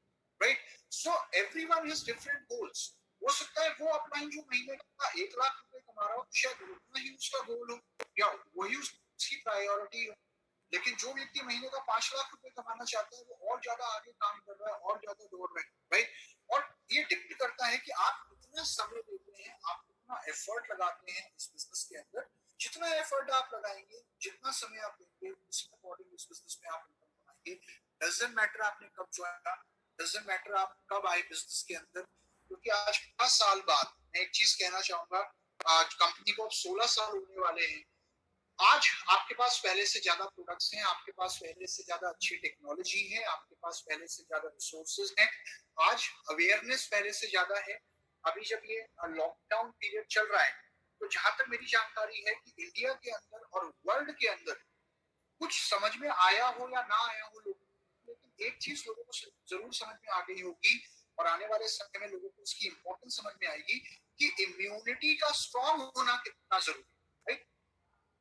right? So everyone has different goals. हो सकता है वो अपलाइन जो महीने का 1 लाख रुपए कमा रहा हो, शायद उतना ही उसका गोल हो, या वही उसकी प्रायोरिटी हो, लेकिन जो व्यक्ति महीने का 5 लाख रुपए कमाना चाहता है वो और ज्यादा आगे काम कर रहा है, और ज्यादा दौड़ रहा है, राइट? और ये डिपेंड करता है कि आप कितना समय देते हैं, आप कितना एफर्ट लगाते हैं इस बिजनेस के अंदर। जितना एफर्ट आप लगाएंगे, जितना समय आप देंगे, उस अकॉर्डिंग इस बिजनेस में आप इनकम कमाएंगे। डजंट मैटर आपने कब ज्वाइन किया, डजंट मैटर आप कब आए बिजनेस के अंदर, क्योंकि आज 5 साल बाद मैं एक चीज कहना चाहूंगा, आज कंपनी को अब 16 साल होने वाले हैं। आज आपके पास पहले से ज्यादा प्रोडक्ट्स हैं, आपके पास पहले से ज्यादा अच्छी टेक्नोलॉजी है, आपके पास पहले से ज्यादा रिसोर्सेज हैं, आज अवेयरनेस पहले से ज्यादा है। अभी जब ये लॉकडाउन पीरियड चल रहा है, तो जहां तक मेरी जानकारी है कि इंडिया के अंदर और वर्ल्ड के अंदर कुछ समझ में आया हो या ना आया हो लोगों, लेकिन एक चीज लोगों को जरूर समझ में आ गई होगी, और आने वाले समय में लोगों को उसकी इंपॉर्टेंस समझ में आएगी कि इम्यूनिटी का स्ट्रॉन्ग होना कितना जरूरी है, राइट?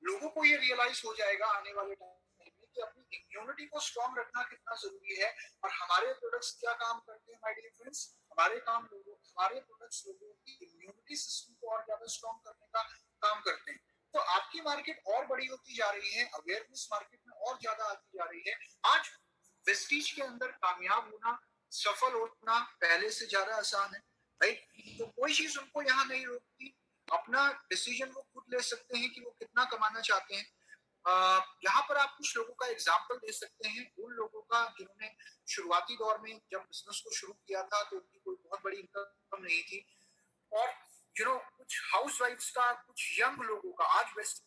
लोगों को ये रियलाइज हो जाएगा आने वाले टाइम में कि अपनी इम्यूनिटी को स्ट्रॉन्ग रखना कितना जरूरी है और हमारे प्रोडक्ट्स क्या काम करते हैं माय डियर फ्रेंड्स, हमारे प्रोडक्ट्स लोगों की इम्यूनिटी सिस्टम को और ज्यादा स्ट्रॉन्ग करने का काम करते हैं। तो आपकी मार्केट और बड़ी होती जा रही है, अवेयरनेस मार्केट में और ज्यादा आती जा रही है। आज वेस्टीज के अंदर कामयाब होना, सफल होना पहले से ज्यादा आसान है, राइट? तो कोई चीज उनको यहाँ नहीं रोकती, अपना डिसीजन वो खुद ले सकते हैं कि वो कितना कमाना चाहते हैं। यहाँ पर आप कुछ लोगों का एग्जाम्पल दे सकते हैं, उन लोगों का जिन्होंने शुरुआती दौर में जब बिजनेस को शुरू किया था तो उनकी कोई बहुत बड़ी इनकम नहीं थी, और कुछ हाउस वाइफ्स का, कुछ यंग लोगों का। आज वेस्ट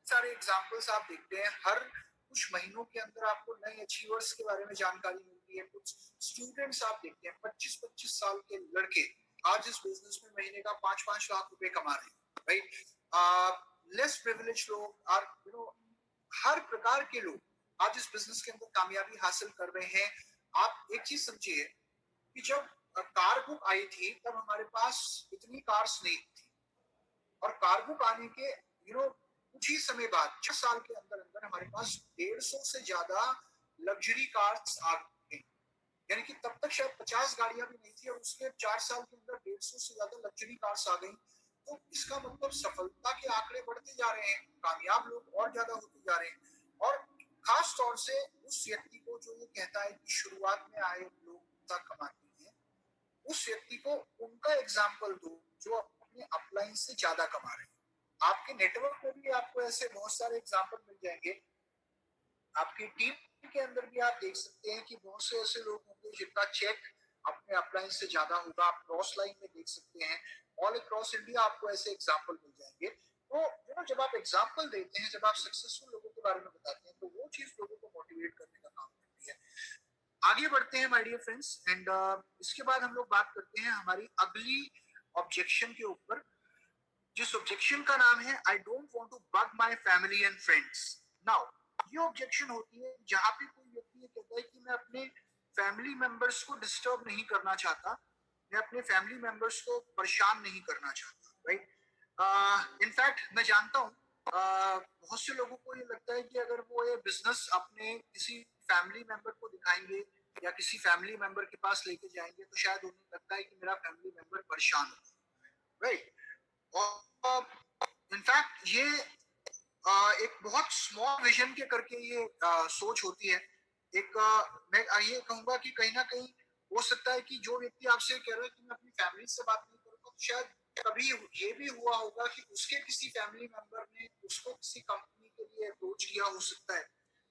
सारे एग्जाम्पल्स आप देखते हैं, हर कुछ महीनों के अंदर आपको नए अचीवर्स के बारे में जानकारी मिलती है। कुछ स्टूडेंट्स आप देखते हैं, 25-25 साल के लड़के आज इस बिजनेस में महीने का 5-5 लाख रुपए कमा रहे हैं, राइट? लेस प्रिविलेज लोग और हर प्रकार के लोग आज इस बिजनेस के अंदर कामयाबी हासिल कर रहे हैं। आप एक चीज समझिए कि जब कार बुक आई थी तब हमारे पास इतनी कार्स नहीं थी, और कार बुक आने के कुछ ही समय बाद 6 साल के अंदर अंदर हमारे पास 150 से ज्यादा लग्जरी कार्स आ गई। यानी कि तब तक शायद 50 गाड़ियां भी नहीं थी और उसके 4 साल के अंदर 150 से ज्यादा लग्जरी कार्स आ गई। तो इसका मतलब सफलता के आंकड़े बढ़ते जा रहे हैं, कामयाब लोग और ज्यादा होते जा रहे हैं। और खास तौर से उस व्यक्ति को जो ये कहता है कि शुरुआत में आए लोग तक कमाते हैं, उस व्यक्ति को उनका एग्जाम्पल दो जो अपने अपलाइन से ज्यादा कमा रहे हैं। आपके नेटवर्क में भी आपको ऐसे बहुत सारे एग्जाम्पल मिल जाएंगे। आपकी टीम के अंदर भी आप देख सकते हैं कि बहुत से ऐसे लोग होंगे जिनका चेक अपने अपलाइन से ज्यादा होगा। आप क्रॉस लाइन में देख सकते हैं, ऑल अक्रॉस इंडिया आपको ऐसे एग्जाम्पल मिल जाएंगे। तो जब आप एग्जाम्पल देते हैं, जब आप सक्सेसफुल लोगों के बारे में बताते हैं, तो वो चीज लोगों को मोटिवेट करने का काम करती है। आगे बढ़ते हैं माय डियर फ्रेंड्स, एंड इसके बाद हम लोग बात करते हैं हमारी अगली ऑब्जेक्शन के ऊपर, जिस ऑब्जेक्शन का नाम है I don't want to bug my family and friends. Now ये ऑब्जेक्शन होती है जहां पे कोई व्यक्ति ये कहता है कि मैं अपने फैमिली मेंबर्स को डिस्टर्ब नहीं करना चाहता, मैं अपने फैमिली मेंबर्स को परेशान नहीं करना चाहता, राइट? इनफैक्ट मैं जानता हूँ बहुत से लोगों को ये लगता है कि अगर वो ये बिजनेस अपने किसी फैमिली मेंबर को दिखाएंगे या किसी फैमिली मेंबर के पास लेके जाएंगे तो शायद उन्हें लगता है कि मेरा फैमिली मेंबर परेशान हो, राइट? और इनफैक्ट ये एक बहुत स्मॉल विजन के करके ये सोच होती है। मैं ये कहूंगा कि कहीं ना कहीं हो सकता है कि जो व्यक्ति आपसे कह रहा है कि मैं अपनी फैमिली से बात नहीं करूंगा, तो शायद कभी ये भी हुआ होगा कि उसके किसी फैमिली मेंबर ने उसको किसी कंपनी के लिए अप्रोच किया हो सकता है,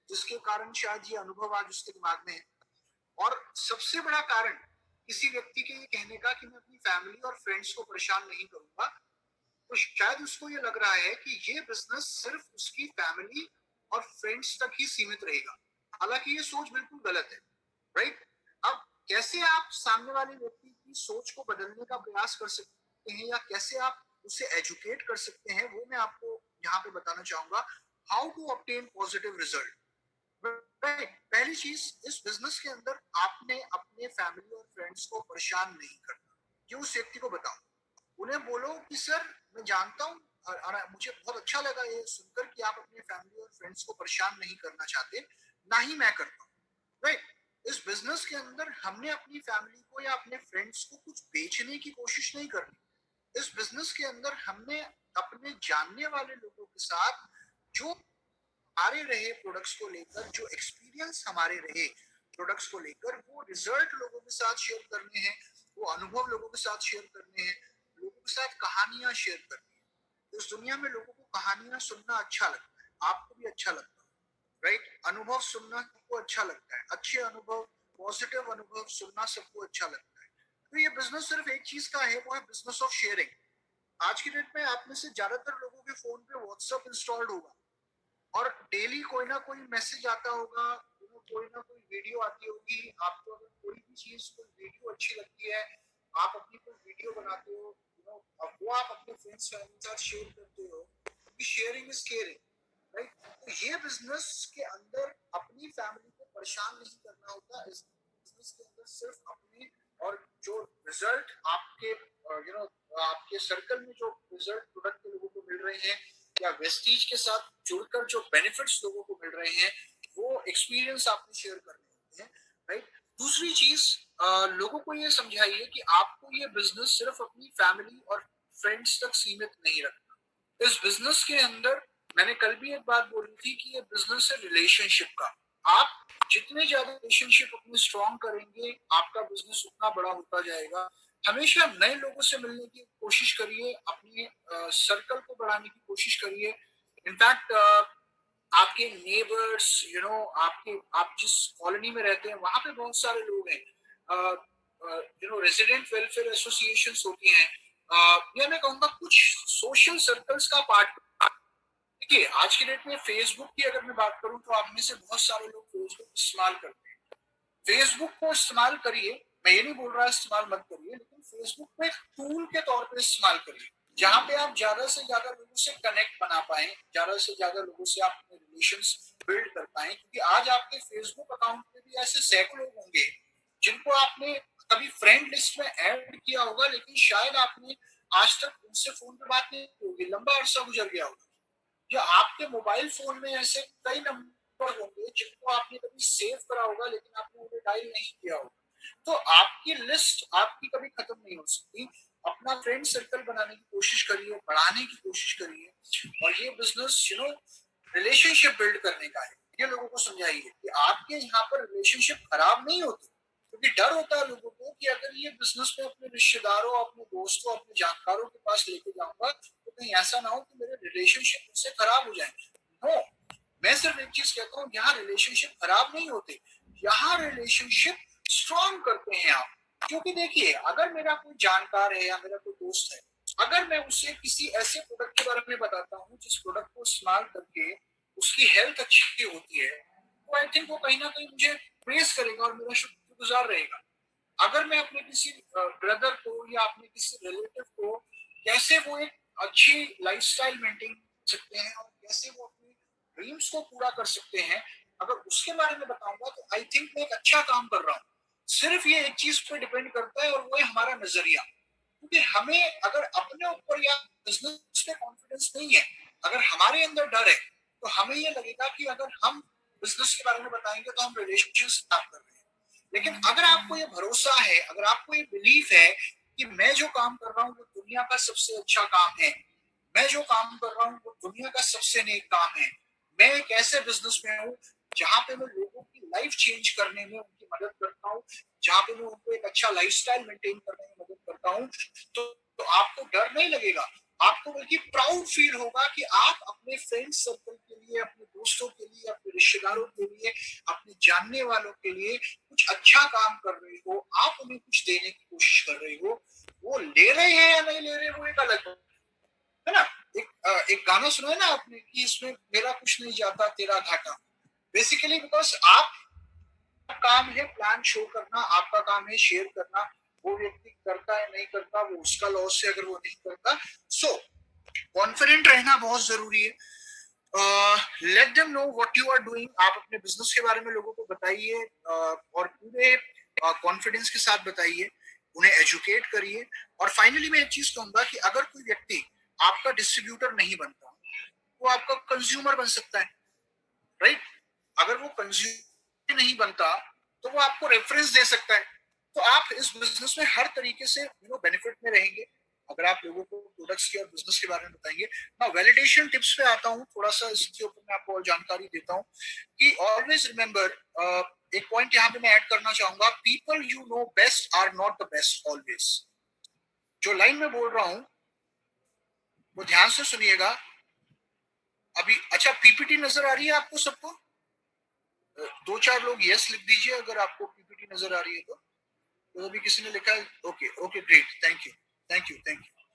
जिसके कारण शायद ये अनुभव आज उसके दिमाग में है। और सबसे बड़ा कारण किसी व्यक्ति के ये कहने का कि मैं अपनी फैमिली और फ्रेंड्स को परेशान नहीं करूंगा, तो शायद उसको ये लग रहा है कि ये बिजनेस सिर्फ उसकी फैमिली और फ्रेंड्स तक ही सीमित रहेगा। हालांकि ये सोच बिल्कुल गलत है, राइट? अब कैसे आप सामने वाले व्यक्ति की सोच को बदलने का प्रयास कर सकते हैं या कैसे आप उसे एजुकेट कर सकते हैं, वो मैं आपको यहाँ पे बताना चाहूंगा। How to obtain positive result, right? पहली चीज, इस बिजनेस के अंदर आपने अपने फैमिली और फ्रेंड्स को परेशान नहीं करना। ये उस व्यक्ति को बताओ, उन्हें बोलो कि सर मैं जानता हूँ और मुझे बहुत अच्छा लगा ये सुनकर कि आप अपने फैमिली और फ्रेंड्स को परेशान नहीं करना चाहते, ना ही मैं करता हूँ, राइट? इस बिजनेस के अंदर हमने अपनी फैमिली को या अपने फ्रेंड्स को कुछ बेचने की कोशिश नहीं करनी। इस बिजनेस के अंदर हमने अपने जानने वाले लोगों के साथ जो हमारे रहे प्रोडक्ट्स को लेकर, जो एक्सपीरियंस हमारे रहे प्रोडक्ट्स को लेकर, वो रिजल्ट लोगों के साथ शेयर करने हैं, वो अनुभव लोगों के साथ शेयर करने हैं, लोगों के साथ कहानियां शेयर करनी है। इस दुनिया में लोगों को कहानियां सुनना अच्छा लगता है, आपको भी अच्छा लगता है, राइट? अनुभव सुनना सबको अच्छा लगता है, अच्छे अनुभव, पॉजिटिव अनुभव सुनना सबको अच्छा लगता है। तो ये बिजनेस सिर्फ एक चीज का है, वो है बिजनेस ऑफ शेयरिंग। आज की डेट में आप में से ज्यादातर लोगों के फोन पे व्हाट्सएप इंस्टॉल्ड होगा और डेली कोई ना कोई मैसेज आता होगा, कोई ना कोई वीडियो आती होगी। आपको अगर कोई भी चीज, कोई वीडियो अच्छी लगती है, आप अपनी कोई वीडियो बनाते हो, वो आप अपने फ्रेंड्स फैमिली के साथ शेयर करते हो, क्योंकि शेयरिंग इज केयरिंग, राइट? तो ये बिजनेस के अंदर अपनी फैमिली को परेशान नहीं करना होता। इस बिजनेस के अंदर सिर्फ अपने और जो रिजल्ट आपके आपके सर्कल में जो रिजल्ट प्रोडक्ट के लोगों को मिल रहे हैं या वेस्टीज के साथ जुड़कर जो बेनिफिट्स लोगों को मिल रहे हैं, वो एक्सपीरियंस आपने शेयर करने होते हैं, राइट। दूसरी चीज, लोगों को ये समझाइए कि आपको ये बिजनेस सिर्फ अपनी फैमिली और फ्रेंड्स तक सीमित नहीं रखना। इस बिजनेस के अंदर मैंने कल भी एक बात बोली थी कि ये बिजनेस है रिलेशनशिप का। आप जितने ज्यादा रिलेशनशिप अपने स्ट्रॉन्ग करेंगे, आपका बिजनेस उतना बड़ा होता जाएगा। हमेशा नए लोगों से मिलने की कोशिश करिए, अपने सर्कल को बढ़ाने की कोशिश करिए। इनफैक्ट आपके नेबर्स, आपके, आप जिस कॉलोनी में रहते हैं वहां पे बहुत सारे लोग हैं, रेजिडेंट वेलफेयर एसोसिएशन होती हैं, या मैं कहूँगा कुछ सोशल सर्कल्स का पार्ट। देखिए आज की डेट में फेसबुक की अगर मैं बात करूं तो आप में से बहुत सारे लोग फेसबुक इस्तेमाल करते हैं। फेसबुक को इस्तेमाल करिए, मैं ये नहीं बोल रहा इस्तेमाल मत करिए, लेकिन फेसबुक को एक टूल के तौर पे इस्तेमाल करिए, जहां पे आप ज्यादा से ज्यादा लोगों से कनेक्ट बना पाए, ज्यादा से ज्यादा लोगों से आप अपने रिलेशंस बिल्ड कर पाए। क्योंकि आज आपके फेसबुक अकाउंट पे भी ऐसे सैकड़ों लोग होंगे जिनको आपने कभी फ्रेंड लिस्ट में ऐड किया होगा, लेकिन शायद आपने आज तक उनसे फोन पे बात नहीं की होगी, लंबा अरसा गुजर गया होगा। या आपके मोबाइल फोन में ऐसे कई नंबर होंगे जिनको आपने कभी सेव करा होगा, लेकिन आपने उन्हें डायल नहीं किया होगा। तो आपकी लिस्ट आपकी कभी खत्म नहीं हो सकती। अपना फ्रेंड सर्कल बनाने की कोशिश करिए, बढ़ाने की कोशिश करिए, और ये बिजनेस रिलेशनशिप बिल्ड करने का है। ये लोगों को समझाइए कि आपके यहाँ पर रिलेशनशिप खराब नहीं होती, क्योंकि डर होता है लोगों को कि अगर ये बिजनेस में अपने रिश्तेदारों, अपने दोस्तों, अपने जानकारों के पास लेके जाऊंगा तो कहीं ऐसा ना हो कि मेरे रिलेशनशिप उनसे खराब हो जाए। नो, मैं सिर्फ एक चीज कहता हूँ, यहाँ रिलेशनशिप खराब नहीं होते, यहाँ रिलेशनशिप स्ट्रॉन्ग करते हैं आप। क्योंकि देखिए, अगर मेरा कोई जानकार है या मेरा कोई दोस्त है, अगर मैं उसे किसी ऐसे प्रोडक्ट के बारे में बताता हूँ जिस प्रोडक्ट को इस्तेमाल करके उसकी हेल्थ अच्छी होती है, तो आई थिंक वो कहीं ना कहीं मुझे प्रेस करेगा और मेरा शुक्रगुजार रहेगा। अगर मैं अपने किसी ब्रदर को या अपने किसी रिलेटिव को कैसे वो एक अच्छी लाइफस्टाइल मेंटेन कर सकते हैं और कैसे वो अपनी ड्रीम्स को पूरा कर सकते हैं, अगर उसके बारे में बताऊंगा तो आई थिंक मैं एक अच्छा काम कर रहा हूँ। सिर्फ ये एक चीज पे डिपेंड करता है और वो है हमारा नजरिया। क्योंकि हमें अगर अपने ऊपर या बिजनेस पे कॉन्फिडेंस नहीं है, अगर हमारे अंदर डर है, तो हमें ये लगेगा कि अगर हम बिजनेस के बारे में बताएंगे तो हम रिलेशनशिप स्टार्ट कर रहे हैं। लेकिन अगर आपको ये भरोसा है, अगर आपको ये बिलीफ है कि मैं जो काम कर रहा हूँ वो दुनिया का सबसे अच्छा काम है, मैं जो काम कर रहा हूँ वो दुनिया का सबसे नेक काम है, मैं एक ऐसे बिजनेस में हूँ जहां पे मैं लोगों की लाइफ चेंज करने में उनकी मदद करता हूँ, जहां पे मैं उनको एक अच्छा लाइफस्टाइल मेंटेन करने में मदद करता हूँ, तो आपको डर नहीं लगेगा, आपको बल्कि प्राउड फील होगा कि आप अपने फ्रेंड सर्कल के लिए, अपने दोस्तों के लिए, अपने रिश्तेदारों के लिए, अपने जानने वालों के लिए कुछ अच्छा काम कर रहे हो, आप उन्हें कुछ देने की कोशिश कर रहे हो। वो ले रहे हैं या नहीं ले रहे वो एक अलग है ना। एक गाना सुना है ना आपने कि इसमें मेरा कुछ नहीं जाता तेरा घाटा। बेसिकली बिकॉज आप काम है प्लान शो करना, आपका काम है शेयर करना, वो व्यक्ति करता है नहीं करता वो उसका लॉस है अगर वो नहीं करता। सो कॉन्फिडेंट रहना बहुत जरूरी है। Let them know what you are doing. आप अपने बिजनेस के बारे में लोगों को बताइए, और पूरे कॉन्फिडेंस के साथ बताइए, उन्हें एजुकेट करिए। और फाइनली मैं एक चीज कहूंगा कि अगर कोई व्यक्ति आपका डिस्ट्रीब्यूटर नहीं बनता, वो आपका कंज्यूमर बन सकता है, राइट। अगर वो कंज्यूमर नहीं बनता तो वो आपको रेफरेंस दे सकता है। तो आप इस बिजनेस में हर तरीके से बेनिफिट में रहेंगे अगर आप लोगों को प्रोडक्ट्स के और बिजनेस के बारे में बताएंगे। मैं वैलिडेशन टिप्स पे आता हूँ, थोड़ा सा इसके ऊपर मैं आपको और जानकारी देता हूँ कि ऑलवेज रिमेंबर, एक पॉइंट यहाँ पे मैं ऐड करना चाहूंगा, people you know best are not the best always. जो लाइन में बोल रहा हूँ वो ध्यान से सुनिएगा। अभी अच्छा पीपीटी नजर आ रही है आपको सबको? दो चार लोग यस लिख दीजिए अगर आपको पीपीटी नजर आ रही है तो अभी किसी ने लिखा है okay okay great, thank you thank you thank you.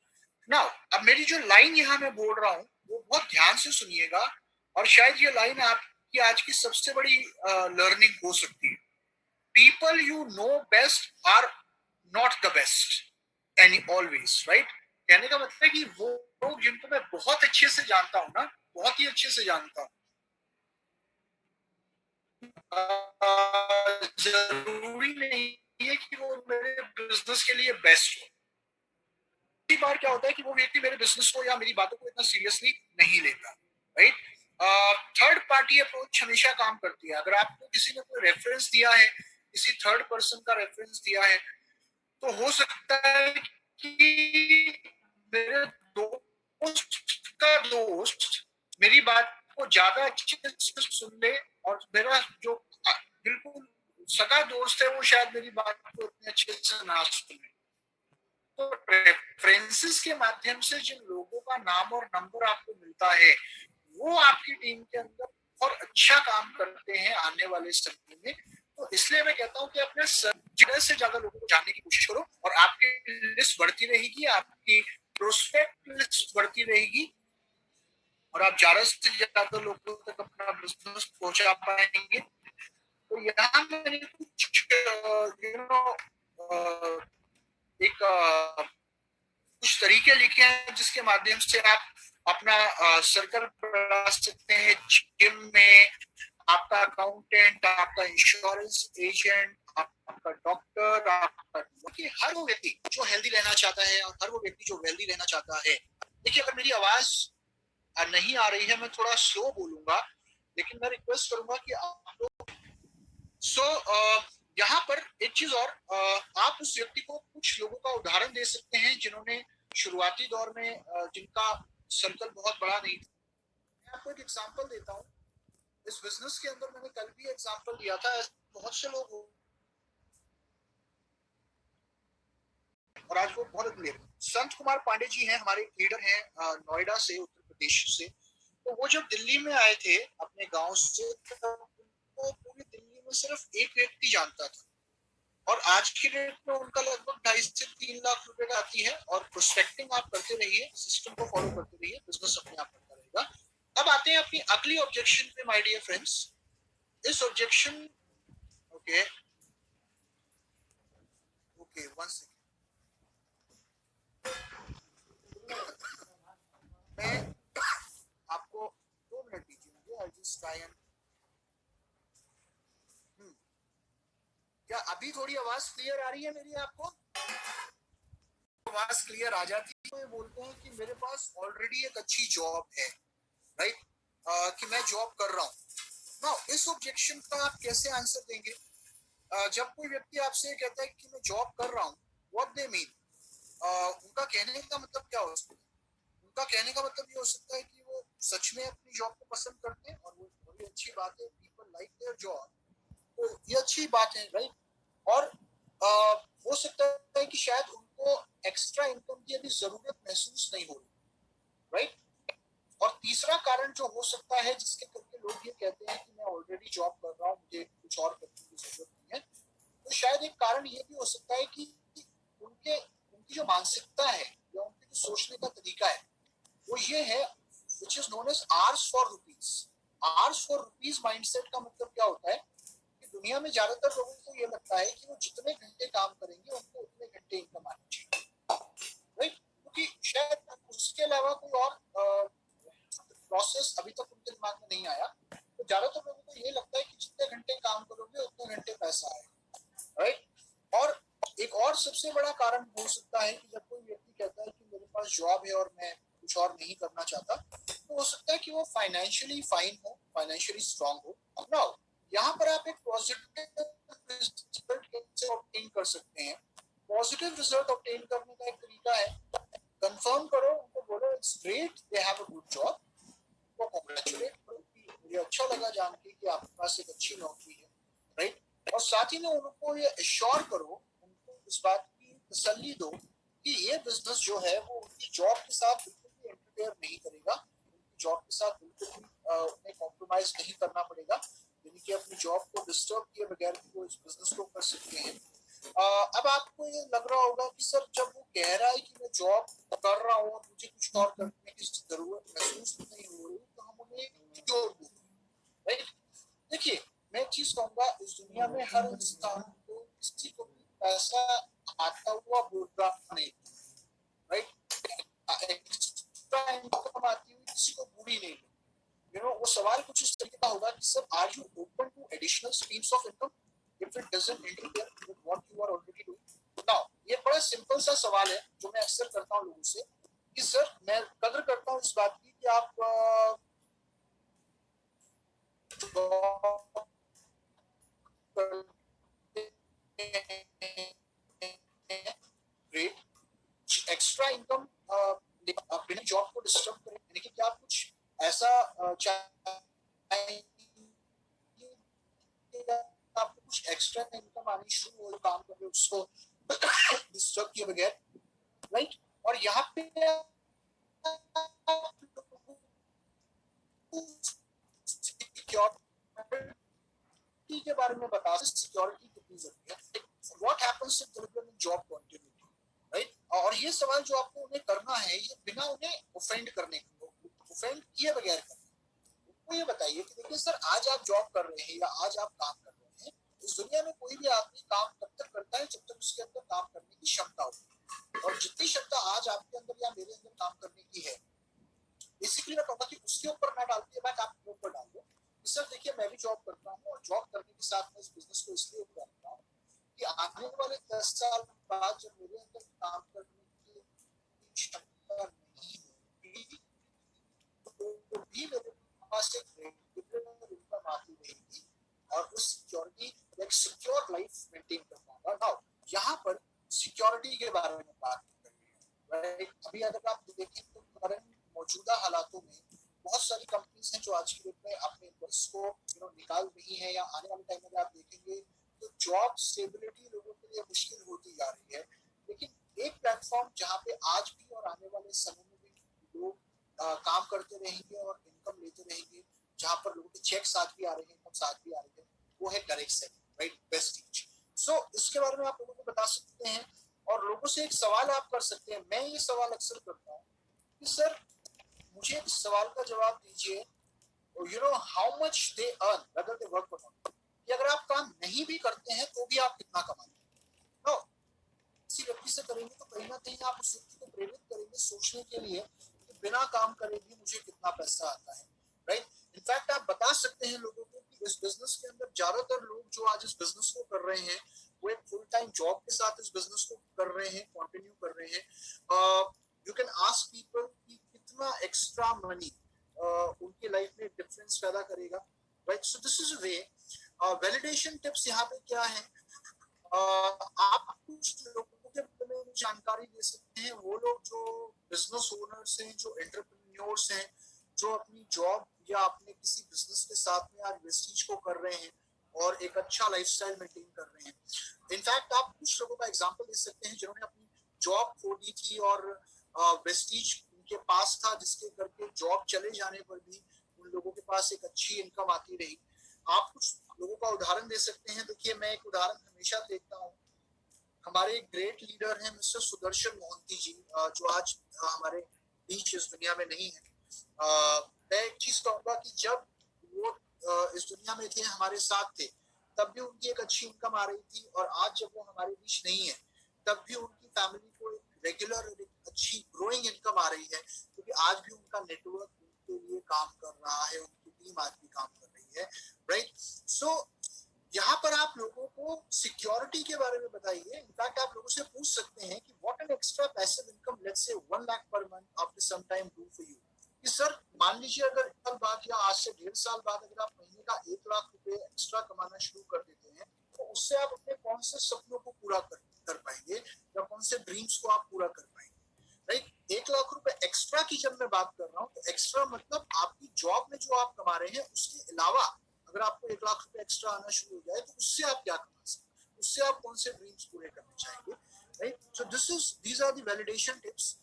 Now अब मेरी जो लाइन यहाँ मैं बोल रहा हूँ वो बहुत ध्यान से सुनिएगा, और शायद ये लाइन आपकी आज की सबसे बड़ी लर्निंग हो सकती है। People you know best are not the best any always, right. कहने का मतलब है कि वो लोग जिनको मैं बहुत अच्छे से जानता हूँ ना, बहुत ही अच्छे से जानता हूँ, जरूरी नहीं है कि वो मेरे बिजनेस के लिए बेस्ट हो। कई बार क्या होता है कि वो व्यक्ति मेरे बिजनेस को या मेरी बातों को इतना सीरियसली नहीं लेता, राइट। थर्ड पार्टी अप्रोच हमेशा काम करती है। अगर आपको किसी ने कोई रेफरेंस दिया है, किसी थर्ड पर्सन का रेफरेंस दिया है, तो हो सकता है कि मेरे दोस्त का दोस्त मेरी बात को ज्यादा अच्छे से सुन ले, और मेरा जो बिल्कुल सगा दोस्त है वो शायद मेरी बात को इतने अच्छे से ना सुने। तो रेफरेंसेस के माध्यम से जिन लोगों का नाम और नंबर आपको मिलता है, वो आपकी टीम के अंदर बहुत अच्छा काम करते हैं आने वाले समय में। तो इसलिए मैं कहता हूँ कि अपने ज्यादा से ज्यादा लोगों को जानने की कोशिश करो, और आपकी लिस्ट बढ़ती रहेगी, आपकी प्रोस्पेक्ट लिस्ट बढ़ती रहेगी, और आप ज्यादा से ज्यादा लोगों तक अपना बिजनेस पहुंचा पाएंगे। तो यहाँ मैंने कुछ एक कुछ तरीके लिखे हैं जिसके माध्यम से आप अपना सर्कल बढ़ा सकते हैं। जिम में आपका अकाउंटेंट, आपका इंश्योरेंस एजेंट, आपका डॉक्टर, आपका हर वो व्यक्ति जो हेल्दी रहना चाहता है, और हर वो व्यक्ति जो वेल्दी रहना चाहता है। देखिए, अगर मेरी आवाज नहीं आ रही है, मैं थोड़ा स्लो बोलूंगा, लेकिन मैं रिक्वेस्ट करूंगा कि आप लोग यहाँ पर एक चीज और, आप उस व्यक्ति को कुछ लोगों का उदाहरण दे सकते हैं जिन्होंने शुरुआती दौर में जिनका सर्कल बहुत बड़ा नहीं था। मैं आपको एक एग्जांपल देता हूँ। इस बिजनेस के अंदर मैंने कल भी एग्जांपल दिया था। बहुत से लोग, और आज वो बहुत क्लियर। संत कुमार पांडे जी हैं, हमारे लीडर हैं, नोएडा से, उत्तर प्रदेश से। तो वो जब दिल्ली में आए थे अपने गांव से, तो पूरी दिल्ली में सिर्फ एक व्यक्ति जानता था, और आज की डेट में उनका लगभग 2.5 से 3 लाख रुपए का आती है। और प्रोस्पेक्टिंग आप करते रहिए, सिस्टम को फॉलो करते रहिए, बिजनेस अपने आप करता रहेगा। अब आते हैं अपनी अगली ऑब्जेक्शन पे माय डियर फ्रेंड्स। इस objection, okay okay, one second, मैं आपको 2 मिनट दीजिए मुझे। आई जस्ट ट्राई एंड, क्या अभी थोड़ी आवाज क्लियर आ रही है मेरी आपको? आवाज क्लियर आ जाती है तो ये बोलते हैं कि मेरे पास ऑलरेडी एक अच्छी जॉब है, राइट, कि मैं जॉब कर रहा हूँ ना। इस ऑब्जेक्शन का आप कैसे आंसर देंगे? जब कोई व्यक्ति आपसे कहता है कि मैं जॉब कर रहा हूँ, व्हाट दे मीन? उनका कहने का मतलब क्या हो सकता है? उनका कहने का मतलब ये हो सकता है कि वो सच में अपनी जॉब को पसंद करते हैं, और वो बड़ी अच्छी बात है, पीपल लाइक देयर जॉब, तो ये अच्छी बात है, राइट। और हो सकता है कि शायद उनको एक्स्ट्रा इनकम की अभी जरूरत महसूस नहीं हो रही, राइट। और तीसरा कारण जो हो सकता है जिसके करके लोग ये कहते हैं कि मैं ऑलरेडी जॉब कर रहा हूँ, मुझे कुछ और करने की जरूरत नहीं है, तो शायद एक कारण ये भी हो सकता है कि उनकी जो मानसिकता है, या उनके जो सोचने का तरीका है, वो ये है, which is known as hours for rupees। hours for rupees mindset का मतलब क्या होता है कि दुनिया में ज्यादातर लोगों को ये लगता है कि वो जितने घंटे काम करेंगे उनको उतने घंटे इनकम आनी चाहिए, राइट। क्योंकि शायद उसके अलावा कोई और प्रोसेस अभी तक उनके दिमाग में नहीं आया। तो ज्यादातर लोगों को ये लगता है कि जितने घंटे काम करोगे उतने घंटे पैसा आएगा, राइट। और एक और सबसे बड़ा कारण हो सकता है कि जब कोई व्यक्ति कहता है कि मेरे पास जॉब है और मैं कुछ और नहीं करना चाहता, तो हो सकता है कि वो फाइनेंशियली फाइन हो, फाइनेंशियली स्ट्रांग हो। नाउ यहाँ पर आप एक पॉजिटिव रिजल्ट कैसे ऑब्टेन कर सकते हैं? पॉजिटिव रिजल्ट ऑब्टेन करने का एक तरीका है, कंफर्म करो, उनको बोलो it's great, they have a good job, को कांग्रेचुलेट करो कि मुझे अच्छा लगा जान के कि आपके पास एक अच्छी नौकरी है, राइट। और साथ ही में उनको ये एश्योर करो, उनको इस बात की तसल्ली दो कि ये बिजनेस जो है वो उनकी जॉब के साथ बिल्कुल भी इंटरफेयर नहीं करेगा, उनकी जॉब के साथ बिल्कुल भी उन्हें कॉम्प्रोमाइज नहीं करना पड़ेगा, यानी कि अपनी जॉब को डिस्टर्ब किए बगैर वो इस बिजनेस को कर सकते हैं। अब आपको ये लग रहा होगा कि सर जब वो कह रहा है कि मैं जॉब कर रहा हूँ और मुझे कुछ और करने की जरूरत महसूस नहीं हो रही, तो हम उन्हें क्यों बोलें, राइट। देखिए, मैं एक चीज कहूंगा, इस दुनिया में हर इंसान को किसी को भी पैसा आता हुआ बोल रहा नहीं, राइट। एक्स्ट्रा इनकम आती हुई किसी को बुरी नहीं, वो सवाल कुछ इस तरीके का होगा कि sir are you open to additional streams of income if it doesn't interfere with what you are already doing? Now ये बड़ा सिंपल सा सवाल है जो मैं अक्सर करता हूँ लोगों से कि सर मैं कदर करता हूँ इस बात की कि आप ग्रेट, एक्स्ट्रा इनकम बिना जॉब को डिस्टर्ब करें, यानी कि क्या आप कुछ ऐसा चाहेंगे आपको कुछ एक्स्ट्रा इनकम आनी शुरू हो, काम कर रहे उसको डिस्टर्ब किए बगैर, राइट। और यहाँ पे सिक्योरिटी के बारे में बता सकते, सिक्योरिटी कितनी जरूरी है, what happens if there is job continuity, right. और ये सवाल जो आपको उन्हें करना है, ये बिना उन्हें ऑफेंड करने, ऑफेंड किए बगैर करना। तो ये बताइए कि देखिए सर, आज आप जॉब कर रहे हैं या आज आप काम कर रहे हैं, इस दुनिया में कोई भी आदमी काम तब तक करता है जब तक उसके अंदर काम करने की क्षमता होती है। और जितनी क्षमता आज आपके अंदर या मेरे अंदर काम करने की है, बेसिकली मैं कहूँगा कि उसके ऊपर ना डाल के बात आपके ऊपर डाल दो कि सर देखिए मैं भी जॉब करता हूँ और जॉब करने के साथ मैं इस बिजनेस को इसलिए करता हूँ कि आने वाले 10 साल बाद जब मेरे अंदर काम करने की क्षमता नहीं होगी तो भी मेरे पास एक रेगुलर इनकम आती रहेगी और उस सिक्योरिटी, एक सिक्योर लाइफ मेंटेन कर पाऊंगा। नाउ यहाँ पर सिक्योरिटी के बारे में बात कर रही है, राइट। अभी अगर आप देखें तो करंट मौजूदा हालातों में बहुत सारी कंपनीज हैं जो आज की डेट में अपने एम्प्लॉइज को निकाल रही हैं, या आने वाले टाइम में आप देखेंगे तो जॉब स्टेबिलिटी लोगों के लिए मुश्किल होती जा रही है। लेकिन एक प्लेटफॉर्म जहाँ पे आज भी और आने वाले समय में भी लोग काम करते रहेंगे और इनकम लेते रहेंगे, जहाँ पर लोगों के चेक्स आज भी आ रहे हैं, इनकम आज भी आ रही है, वो है डायरेक्ट सेलिंग, राइट, वेस्टीज। सो इसके बारे में आप लोगों को बता सकते हैं और लोगों से एक सवाल आप कर सकते हैं। मैं ये सवाल अक्सर करता हूँ कि सर मुझे इस सवाल का जवाब दीजिए, how much they earn whether they work और नॉट, कि अगर आप काम नहीं भी करते हैं तो भी आप कितना कमाते हैं। नो, किसी व्यक्ति से करेंगे तो कहीं ना कहीं आप उस व्यक्ति को प्रेरित करेंगे सोचने के लिए कि बिना काम करे भी मुझे कितना पैसा आता है, राइट। इनफैक्ट आप बता सकते हैं लोगों को कि इस बिजनेस के अंदर ज्यादातर लोग जो आज इस बिजनेस को कर रहे हैं वो एक फुल टाइम जॉब के साथ इस बिजनेस को कर रहे हैं, कंटिन्यू कर रहे हैं। यू कैन आस्क पीपल कि कितना एक्स्ट्रा मनी उनकी लाइफ में डिफरेंस पैदा करेगा, right. So this is way validation tips यहाँ पे क्या है। आप कुछ लोगों के बारे में जानकारी दे सकते हैं, वो लोग जो बिजनेस ओनर्स हैं, जो एंटरप्रेन्योर्स हैं, जो अपनी जॉब या अपने किसी बिजनेस के साथ में आज वेस्टीज को कर रहे हैं और एक अच्छा लाइफस्टाइल मेंटेन कर रहे हैं। इनफैक्ट आप कुछ लोगों का एग्जांपल दे सकते हैं जिन्होंने अपनी जॉब खो दी थी और वेस्टीज उनके पास था, जिसके करके जॉब चले जाने पर भी उन लोगों के पास एक अच्छी इनकम आती रही। आप कुछ लोगों का उदाहरण दे सकते हैं। देखिए मैं एक उदाहरण हमेशा देखता हूँ, हमारे ग्रेट लीडर हैं मिस्टर सुदर्शन मोहंती जी, जो आज हमारे बीच इस दुनिया में नहीं है। मैं एक चीज कहूंगा कि जब वो इस दुनिया में थे, हमारे साथ थे, तब भी उनकी एक अच्छी इनकम आ रही थी, और आज जब वो हमारे बीच नहीं है तब भी उनकी फैमिली को एक रेगुलर अच्छी ग्रोइंग इनकम आ रही है, क्योंकि आज भी उनका नेटवर्क उनके लिए काम कर रहा है, उनकी टीम आज भी काम कर रही है, राइट। सो यहाँ पर आप लोगों को सिक्योरिटी के बारे में बताइए। इनफैक्ट आप लोगों से पूछ सकते हैं कि what an extra passive income let's say 1 lakh per month after some time do for you. कि सर मान लीजिए अगर साल बाद या आज से 1.5 साल बाद अगर आप महीने का 1 लाख रुपए एक्स्ट्रा कमाना शुरू कर देते हैं, तो उससे आप अपने कौन से सपनों को पूरा कर पाएंगे या कौन से ड्रीम्स को आप पूरा कर पाएंगे, राइट। 1 लाख रुपए एक्स्ट्रा की जब मैं बात कर रहा हूँ तो एक्स्ट्रा मतलब आपकी जॉब में जो आप कमा रहे हैं उसके अलावा अगर आपको 1 लाख रुपए एक्स्ट्रा आना शुरू हो जाए तो उससे आप क्या कमा सकते हैं, उससे आप कौन से ड्रीम्स पूरे करना चाहेंगे, right. So these are the validation tips.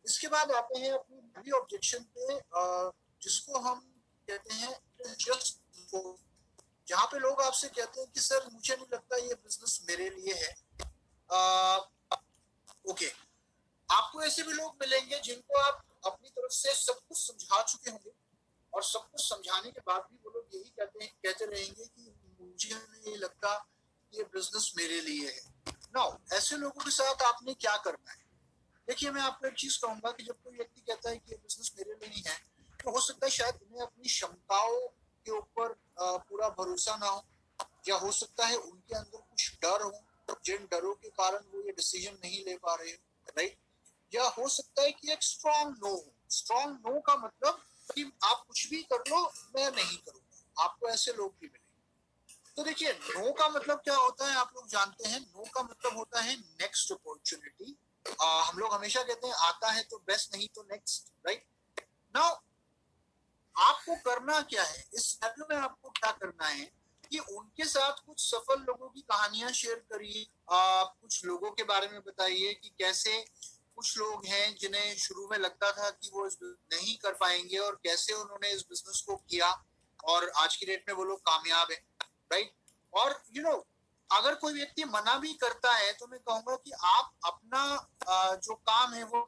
इसके बाद आते हैं अपनी पहली ऑब्जेक्शन पे, जिसको हम कहते हैं जस्ट, जहाँ पे लोग आपसे कहते हैं कि सर मुझे नहीं लगता ये बिजनेस मेरे लिए है। ओके, आपको ऐसे भी लोग मिलेंगे जिनको आप अपनी तरफ से सब कुछ समझा चुके होंगे, और सब कुछ समझाने के बाद भी वो लोग यही कहते रहेंगे कि मुझे नहीं लगता ये बिजनेस मेरे लिए है। नाउ ऐसे लोगों के साथ आपने क्या करना है। देखिए मैं आपको एक चीज कहूंगा कि जब कोई व्यक्ति कहता है कि ये बिजनेस मेरे लिए नहीं है, तो हो सकता है शायद उन्हें अपनी क्षमताओं के ऊपर पूरा भरोसा ना हो, या हो सकता है उनके अंदर कुछ डर हो, जिन डरों के कारण वो ये डिसीजन नहीं ले पा रहे, राइट। या हो सकता है कि एक स्ट्रॉन्ग नो हो। स्ट्रॉन्ग नो का मतलब कि आप कुछ भी कर लो, मैं नहीं करूंगा, आपको ऐसे लोग भी मिलेंगे। तो देखिए, नो का मतलब क्या होता है आप लोग जानते हैं। नो का मतलब होता है नेक्स्ट अपॉर्चुनिटी। हम लोग हमेशा कहते हैं आता है तो बेस्ट, नहीं तो नेक्स्ट, राइट। नाउ आपको करना क्या है इस स्टेप में, आपको क्या करना है कि उनके साथ कुछ सफल लोगों की कहानियां शेयर करिए। कुछ लोगों के बारे में बताइए कि कैसे कुछ लोग हैं जिन्हें शुरू में लगता था कि वो नहीं कर पाएंगे और कैसे उन्होंने इस बिजनेस को किया और आज की डेट में वो लोग कामयाब है, राइट। और अगर कोई व्यक्ति मना भी करता है तो मैं कहूंगा कि आप अपना जो काम है वो,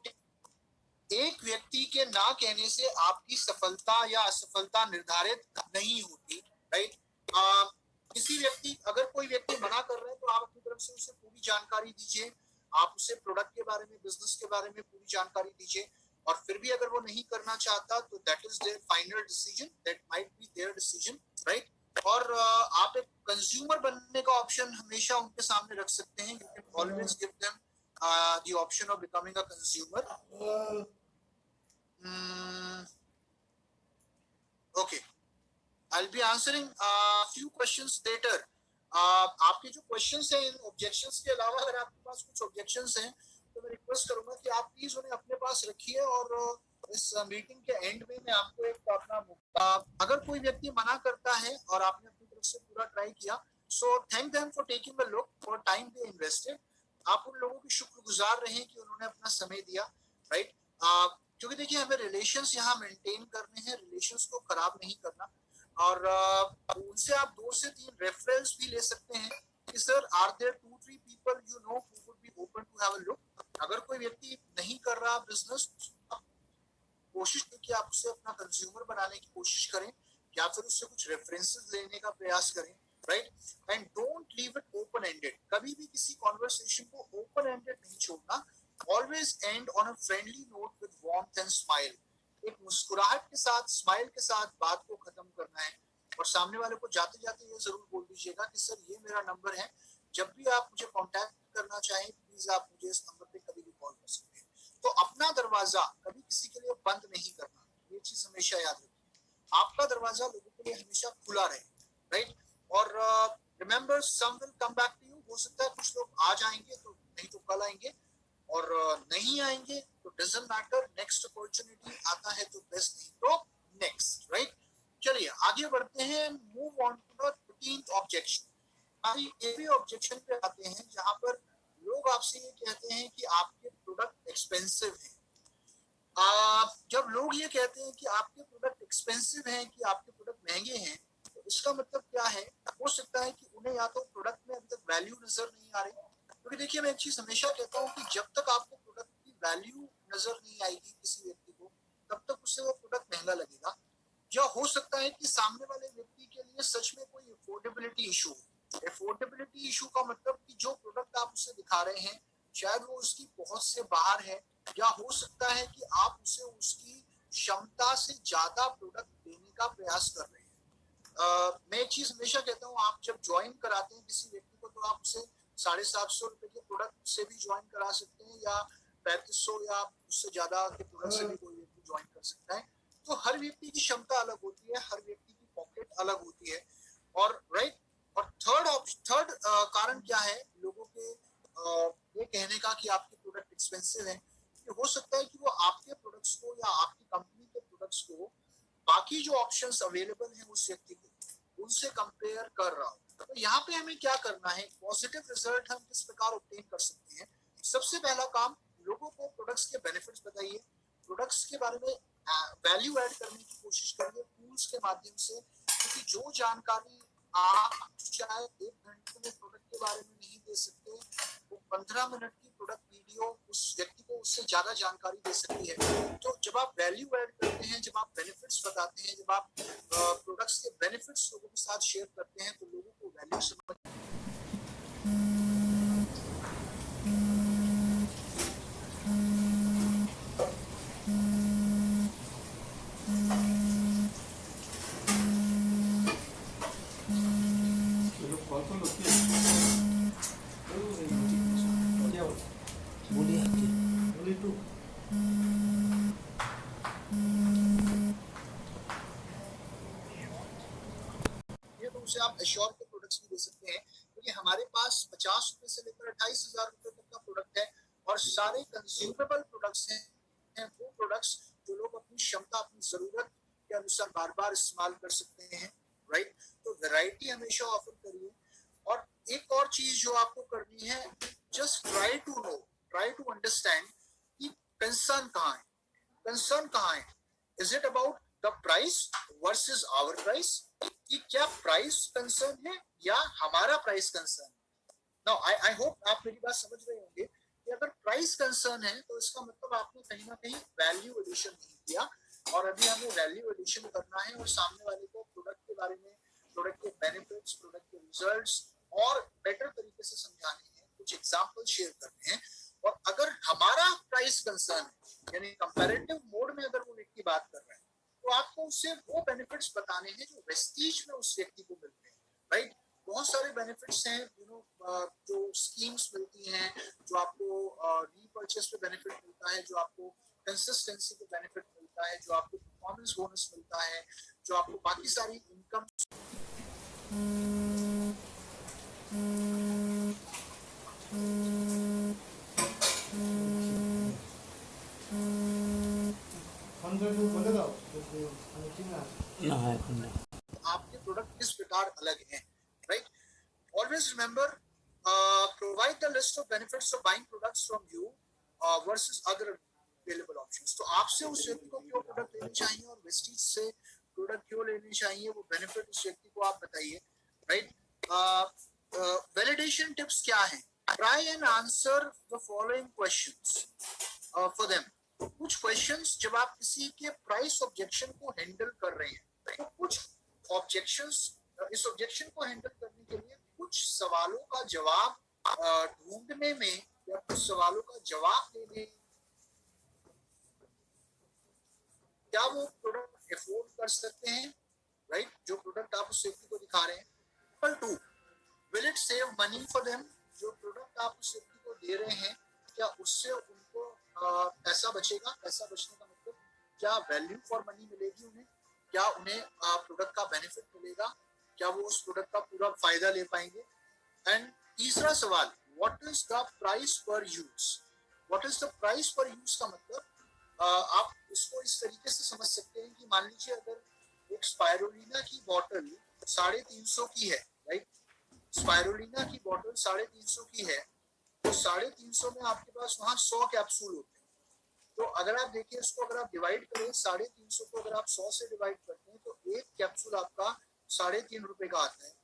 एक व्यक्ति के ना कहने से आपकी सफलता या असफलता निर्धारित नहीं होती, राइट। किसी व्यक्ति, अगर कोई व्यक्ति मना कर रहे हैं तो आप अपनी तरफ से उसे पूरी जानकारी दीजिए। आप उसे प्रोडक्ट के बारे में, बिजनेस के बारे में पूरी जानकारी दीजिए। और फिर भी अगर वो नहीं करना चाहता तो that is there final decision, that might be there decision, right. और आप एक कंज्यूमर बनने का ऑप्शन हमेशा उनके सामने रख सकते हैं। You can always give them the option of becoming a consumer. Okay, I'll be answering a few questions later. आपके जो क्वेश्चंस हैं, इन ऑब्जेक्शंस के अलावा अगर आपके पास कुछ ऑब्जेक्शंस हैं तो मैं रिक्वेस्ट करूंगा कि आप प्लीज उन्हें अपने पास रखिए। और इस मीटिंग के एंड में मैं आपको एक अपना अगर कोई व्यक्ति मना करता है और आपने अपनी तरफ से पूरा ट्राई किया, so thank them for taking a look for time they invested. आप उन लोगों की शुक्रगुजार रहें कि उन्होंने अपना समय दिया, राइट। क्योंकि देखिए, हमें रिलेशंस यहाँ मेंटेन करने हैं, रिलेशंस को खराब नहीं करना। और उनसे आप 2 से 3 रेफरेंस भी ले सकते हैं कि sir are there 2-3 people you know who would be open to have a look. अगर कोई व्यक्ति नहीं कर रहा बिजनेस, कोशिश करें कि आप उसे अपना कंज्यूमर बनाने की कोशिश करें या फिर उससे कुछ रेफरेंसेस लेने का प्रयास करें, right. And don't leave it open ended. कभी भी किसी कॉन्वर्सेशन को ओपन एंडेड नहीं छोड़ना। Always and on a friendly note with warmth and smile. एक मुस्कुराहट के साथ, स्माइल के साथ बात को खत्म करना है। और सामने वाले को जाते जाते ये जरूर बोल दीजिएगा कि सर ये मेरा नंबर है, जब भी आप मुझे कांटेक्ट करना चाहें प्लीज आप मुझे इस नंबर पे कभी भी कॉल कर सकते हैं। तो अपना दरवाजा कभी किसी के लिए बंद नहीं करना, ये चीज हमेशा याद रखिए। आपका दरवाजा लोगों के लिए हमेशा खुला रहे, राइट। और remember, some will come back to you. हो सकता है कुछ लोग आ जाएंगे तो नहीं तो कल आएंगे, और नहीं आएंगे तो डजंट मैटर। नेक्स्ट अपॉर्चुनिटी आता है तो बेस्ट, नहीं तो नेक्स्ट, राइट। चलिए आगे बढ़ते हैं। Move on to the 13th objection. हमारी ऑब्जेक्शन पे आते हैं जहां पर लोग आपसे ये कहते हैं कि आपके प्रोडक्ट एक्सपेंसिव हैं। जब लोग ये कहते हैं कि आपके प्रोडक्ट एक्सपेंसिव हैं, कि आपके प्रोडक्ट महंगे हैं, तो इसका मतलब क्या है? हो सकता है कि उन्हें या तो प्रोडक्ट में अभी तक वैल्यू नजर नहीं आ रही। क्योंकि देखिए, मैं एक चीज हमेशा कहता हूँ कि जब तक आपको प्रोडक्ट की वैल्यू नजर नहीं आएगी किसी व्यक्ति को, तब तक उससे वो प्रोडक्ट महंगा लगेगा। या हो सकता है कि सामने वाले व्यक्ति के लिए सच में कोई अफोर्डेबिलिटी इशू हो। अफोर्डेबिलिटी इशू का मतलब कि जो प्रोडक्ट आप उसे दिखा रहे हैं शायद वो उसकी पहुंच से बाहर है, या हो सकता है कि आप उसे उसकी क्षमता से ज्यादा प्रोडक्ट देने का प्रयास कर रहे हैं। मैं एक चीज हमेशा कहता हूँ, आप जब ज्वाइन कराते हैं किसी व्यक्ति को तो आप उसे 750 रुपए के प्रोडक्ट से भी ज्वाइन करा सकते हैं, या 3500 या उससे ज्यादा के प्रोडक्ट से भी कोई व्यक्ति ज्वाइन कर सकता है। तो हर व्यक्ति की क्षमता अलग होती है, हर व्यक्ति की पॉकेट अलग होती है। और राइट, और थर्ड कारण क्या है लोगों के ये कहने का कि आपके प्रोडक्ट एक्सपेंसिव है? कि हो सकता है कि वो आपके प्रोडक्ट्स को या आपकी कंपनी के प्रोडक्ट्स को बाकी जो ऑप्शंस अवेलेबल हैं उस व्यक्ति को उनसे कंपेयर कर रहा हो। तो यहाँ पे हमें क्या करना है, पॉजिटिव रिजल्ट हम किस प्रकार ऑब्टेन कर सकते हैं? सबसे पहला काम, लोगों को प्रोडक्ट्स के बेनिफिट्स बताइए, प्रोडक्ट्स के बारे में वैल्यू ऐड करने की कोशिश करिए टूल्स के माध्यम से। क्योंकि जो जानकारी आप शायद 1 घंटे में प्रोडक्ट के बारे में नहीं दे सकते, वो 15 मिनट की प्रोडक्ट वीडियो उस व्यक्ति को उससे ज्यादा जानकारी दे सकती है। तो जब आप वैल्यू ऐड करते हैं, जब आप बेनिफिट्स बताते हैं, जब आप प्रोडक्ट्स के बेनिफिट्स लोगों के साथ शेयर करते हैं, तो लोगों को वैल्यू समझ से आप एश्योर के प्रोडक्ट्स भी दे सकते हैं, क्योंकि हमारे पास 50 रुपए से लेकर 28,000 रुपए तक का प्रोडक्ट है और सारे कंज्यूमेबल प्रोडक्ट्स हैं, वो प्रोडक्ट्स जो लोग अपनी क्षमता अपनी जरूरत के अनुसार बार बार इस्तेमाल कर सकते हैं, राइट। तो वैरायटी हमेशा ऑफर करिए। और एक और चीज जो आपको करनी है, just try to know, try to understand कि कंसर्न कहाँ है, कंसर्न कहाँ है। Is it about the price versus our price, कि क्या प्राइस कंसर्न है या हमारा प्राइस कंसर्न है। नाउ आई होप आप मेरी बात समझ रहे होंगे कि अगर प्राइस कंसर्न है तो इसका मतलब आपने कहीं ना कहीं वैल्यू एडिशन नहीं किया, और अभी हमें वैल्यू एडिशन करना है और सामने वाले को प्रोडक्ट के बारे में, प्रोडक्ट के बेनिफिट्स, प्रोडक्ट के रिजल्ट्स और बेटर तरीके से समझाने हैं, कुछ एग्जांपल शेयर करने हैं। और अगर हमारा प्राइस कंसर्न है, यानी कंपैरेटिव मोड में अगर वो व्यक्ति बात कर रहा है, तो आपको उससे वो बेनिफिट्स बताने हैं जो वेस्टीज में उस व्यक्ति को मिलते हैं, राइट। बहुत सारे बेनिफिट्स हैं, जो स्कीम्स मिलती हैं, जो आपको रीपर्चेस पे बेनिफिट मिलता है, जो आपको कंसिस्टेंसी पे बेनिफिट मिलता है, जो आपको परफॉर्मेंस बोनस मिलता है, जो आपको बाकी सारी इनकम आपके प्रोडक्ट किस प्रकार अलग हैं, right. Always remember, provide the list of benefits of buying products from you versus other available options. तो आपसे उस व्यक्ति को क्यों प्रोडक्ट लेने चाहिए और वेस्टीज से प्रोडक्ट क्यों लेने चाहिए, वो बेनिफिट उस व्यक्ति को आप बताइए, राइट। वैलिडेशन टिप्स क्या हैं? Try and answer the following questions for them. कुछ क्वेश्चंस, जब आप किसी के प्राइस ऑब्जेक्शन को हैंडल कर रहे हैं, तो कुछ ऑब्जेक्शंस, इस ऑब्जेक्शन को हैंडल करने के लिए कुछ सवालों का जवाब ढूंढने में या कुछ सवालों का जवाब देने, क्या वो प्रोडक्ट अफोर्ड कर सकते हैं, राइट, जो प्रोडक्ट आप उस व्यक्ति को दिखा रहे हैं। Number 2, will it save money for them. जो प्रोडक्ट आप उस व्यक्ति को दे रहे हैं, क्या उससे उनको पैसा बचेगा। पैसा बचने का मतलब क्या वैल्यू फॉर मनी मिलेगी उन्हें, क्या उन्हें प्रोडक्ट का बेनिफिट मिलेगा, क्या वो उस प्रोडक्ट का पूरा फायदा ले पाएंगे। एंड तीसरा सवाल, व्हाट इज द प्राइस पर use. What is the price पर यूज का मतलब आप इसको इस तरीके से समझ सकते हैं कि मान लीजिए अगर एक स्पायरुलिना की बॉटल 350 की है, राइट, स्पायरुलिना की बॉटल 350 की है, तो 350 में आपके पास वहां 100 कैप्सूल होते हैं। तो अगर आप देखिए इसको, अगर आप डिवाइड करें 350 को, अगर आप 100 से डिवाइड करते हैं तो एक कैप्सूल आपका 3.5 रुपए का आता है।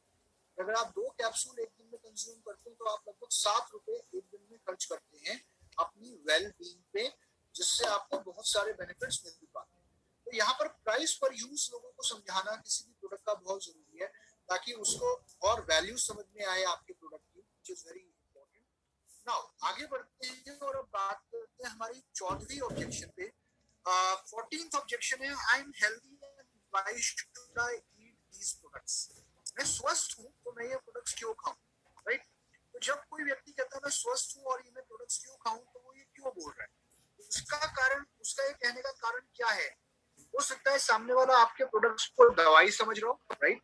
अगर आप 2 कैप्सूल एक दिन में कंज्यूम करते हैं तो आप लगभग 7 रुपए एक दिन में खर्च करते हैं अपनी वेल बीइंग पे, जिससे आपको बहुत सारे बेनिफिट्स मिल पाते हैं। तो यहाँ पर प्राइस पर यूज लोगों को समझाना किसी भी प्रोडक्ट का बहुत जरूरी है, ताकि उसको और वैल्यू समझ में आए आपके प्रोडक्ट की, which is very important. Now आगे बढ़ते हैं और अब बात करते हैं हमारी 4वीं ऑब्जेक्शन पे। 14th ऑब्जेक्शन है, I am healthy and why should I eat these products. मैं स्वस्थ हूँ तो मैं ये प्रोडक्ट्स क्यों खाऊं, राइट। तो जब कोई व्यक्ति कहता है मैं स्वस्थ हूँ और ये मैं प्रोडक्ट्स क्यों खाऊं, तो वो ये क्यों बोल रहा है, उसका कारण, उसका ये कहने का कारण क्या है। हो सकता है सामने वाला आपके प्रोडक्ट्स को दवाई समझ रहा हो, राइट,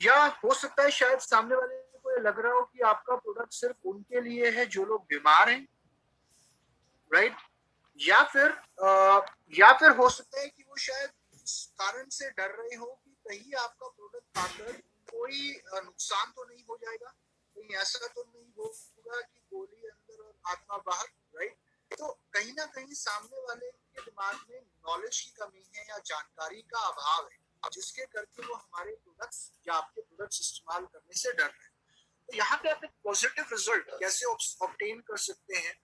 या हो सकता है शायद सामने वाले को ये लग रहा हो कि आपका प्रोडक्ट सिर्फ उनके लिए है जो लोग बीमार हैं, राइट, या फिर हो सकता है कि वो शायद इस कारण से डर रहे हो कि कहीं आपका प्रोडक्ट खाकर कोई नुकसान तो नहीं हो जाएगा, कहीं ऐसा तो नहीं होगा कि गोली अंदर और आत्मा बाहर, राइट। तो कहीं ना कहीं सामने वाले के दिमाग में नॉलेज की कमी है या जानकारी का अभाव है, जिसके करके वो हमारे प्रोडक्ट्स या आपके प्रोडक्ट्स इस्तेमाल करने से डर रहे हैं। तो यहाँ पे आप एक पॉजिटिव रिजल्ट कैसे ऑब्टेन कर सकते हैं।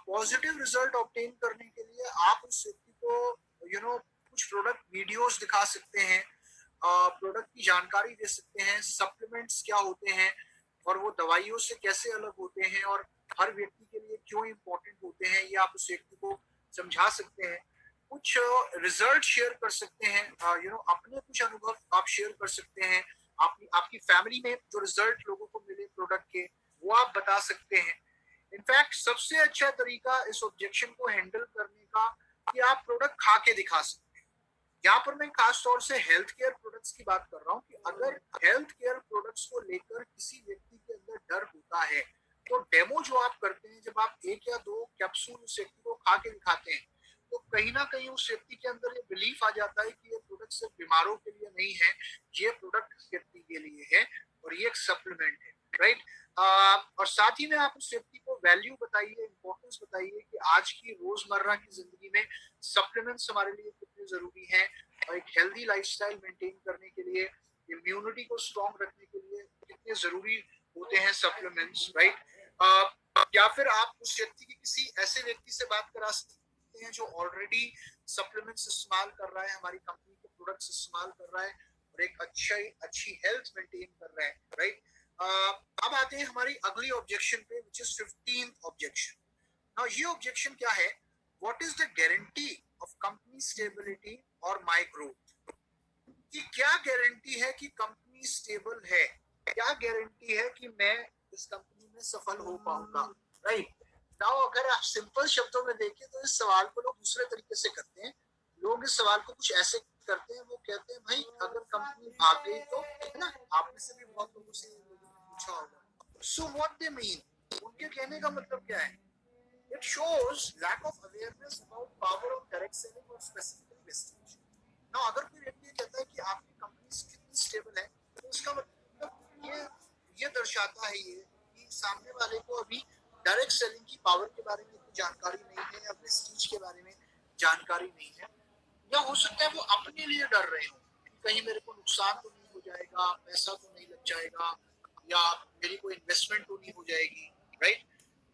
पॉजिटिव रिजल्ट ऑब्टेन करने के लिए आप उस व्यक्ति को कुछ प्रोडक्ट वीडियोस दिखा सकते हैं, प्रोडक्ट की जानकारी दे सकते हैं, सप्लीमेंट्स क्या होते हैं और वो दवाइयों से कैसे अलग होते हैं और हर व्यक्ति के लिए क्यों इम्पोर्टेंट होते हैं, ये आप उस व्यक्ति को समझा सकते हैं। कुछ रिजल्ट शेयर कर सकते हैं, अपने कुछ अनुभव आप शेयर कर सकते हैं, आपकी फैमिली में जो रिजल्ट लोगों को मिले प्रोडक्ट के, वो आप बता सकते हैं। इनफैक्ट सबसे अच्छा तरीका इस ऑब्जेक्शन को हैंडल करने का कि आप प्रोडक्ट खा के दिखा सकते हैं, यहाँ पर मैं खास तौर से हेल्थ केयर प्रोडक्ट्स की बात कर रहा हूँ कि अगर हेल्थ केयर प्रोडक्ट्स को लेकर किसी व्यक्ति के अंदर डर होता है तो डेमो जो आप करते हैं, जब आप 1 या 2 कैप्सूल उस व्यक्ति को खा के दिखाते हैं, तो कहीं ना कहीं उस व्यक्ति के अंदर ये बिलीफ आ जाता है कि ये प्रोडक्ट सिर्फ बीमारों के लिए नहीं है, ये प्रोडक्ट व्यक्ति के लिए है और ये एक सप्लीमेंट है, राइट। और साथ ही में आप उस व्यक्ति को वैल्यू बताइए, इंपॉर्टेंस बताइए कि आज की रोजमर्रा की जिंदगी में सप्लीमेंट्स हमारे लिए कितने जरूरी हैं और एक हेल्दी लाइफस्टाइल मेंटेन करने के लिए, इम्यूनिटी को स्ट्रॉन्ग रखने के लिए कितने जरूरी होते हैं सप्लीमेंट्स, राइट। या फिर आप उस व्यक्ति की किसी ऐसे व्यक्ति से बात करा सकते हैं जो ऑलरेडी सप्लीमेंट्स इस्तेमाल कर रहा है, हमारी कंपनी के प्रोडक्ट्स इस्तेमाल कर रहा है और एक अच्छी हेल्थ मेंटेन कर रहा है, राइट। अब आते हैं हमारी अगली ऑब्जेक्शन पे, which is 15th objection. Now ये ऑब्जेक्शन क्या है? What is the guarantee of company stability और माय ग्रोथ? कि क्या गारंटी है कि कंपनी स्टेबल है, क्या गारंटी है कि मैं इस कंपनी में सफल हो पाऊंगा, राइट। नाउ अगर आप सिंपल शब्दों में देखें तो इस सवाल को लोग दूसरे तरीके से करते हैं। लोग इस सवाल को कुछ ऐसे करते हैं, वो कहते हैं भाई अगर कंपनी भाग गई तो, है ना, आप में से भी बहुत लोगों से पूछा होगा। सो व्हाट दे मीन, उनके कहने का मतलब क्या है? It shows lack of awareness about power of direct selling or specifically vestige. Now, अगर कोई व्यक्ति कहता है कि आपकी कंपनी कितनी स्टेबल है, तो उसका मतलब ये दर्शाता है ये कि सामने वाले को अभी डायरेक्ट सेलिंग की पावर के बारे में इतनी जानकारी नहीं है या वेस्टीज के बारे में जानकारी नहीं है, या हो सकता है वो अपने लिए डर रहे हो कि कहीं मेरे को नुकसान तो नहीं हो जाएगा, पैसा तो नहीं लग जाएगा, या मेरी कोई इन्वेस्टमेंट तो नहीं हो जाएगी, राइट।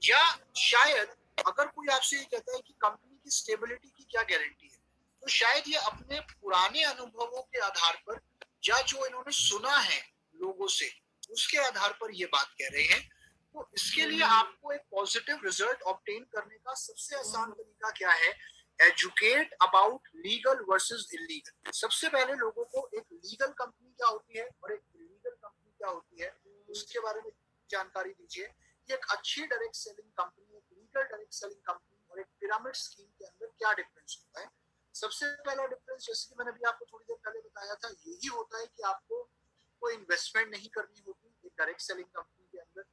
या शायद अगर कोई आपसे ये कहता है कि कंपनी की स्टेबिलिटी की क्या गारंटी है, तो शायद ये अपने पुराने अनुभवों के आधार पर या जो इन्होंने सुना है लोगों से उसके आधार पर ये बात कह रहे हैं। तो इसके लिए आपको एक पॉजिटिव रिजल्ट ऑब्टेन करने का सबसे आसान तरीका क्या है? Educate about legal versus illegal. सबसे पहले लोगों को एक लीगल कंपनी क्या होती है और एक इलीगल कंपनी क्या होती है उसके बारे में जानकारी दीजिए। एक अच्छी डायरेक्ट सेलिंग कंपनी, एक लीगल डायरेक्ट सेलिंग कंपनी और एक पिरामिड स्कीम के अंदर क्या डिफरेंस होता है? सबसे पहला डिफरेंस, जैसे कि मैंने भी आपको थोड़ी देर पहले बताया था, यही होता है कि आपको कोई इन्वेस्टमेंट नहीं करनी होती एक डायरेक्ट सेलिंग कंपनी के अंदर।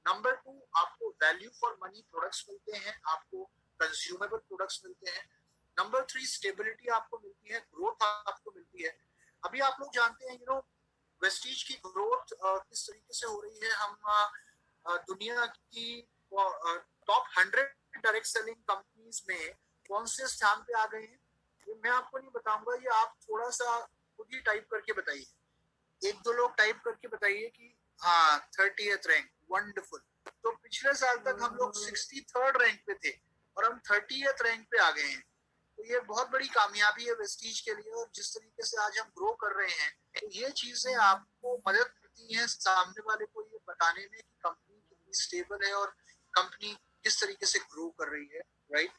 नंबर 2, आपको वैल्यू फॉर मनी प्रोडक्ट्स मिलते हैं, आपको कंज्यूमेबल प्रोडक्ट्स मिलते हैं। नंबर 3, स्टेबिलिटी आपको मिलती है, ग्रोथ आपको मिलती है। अभी आप लोग जानते हैं वेस्टीज की ग्रोथ किस तरीके से हो रही है। हम दुनिया की टॉप 100 डायरेक्ट सेलिंग कंपनीज में कौन से स्थान पे आ गए हैं, ये मैं आपको नहीं बताऊंगा, ये आप थोड़ा सा खुद ही टाइप करके बताइए। 1-2 लोग टाइप करके बताइए कि हाँ 30th रैंक, वंडरफुल। तो पिछले साल तक हम लोग 63rd रैंक पे थे और हम 30th रैंक पे आ गए हैं। तो ये बहुत बड़ी कामयाबी है वेस्टीज के लिए, और जिस तरीके से आज हम ग्रो कर रहे हैं, तो ये चीजें आपको मदद करती हैं सामने वाले को ये बताने में कि कंपनी कितनी स्टेबल है और कंपनी किस तरीके से ग्रो कर रही है, राइट।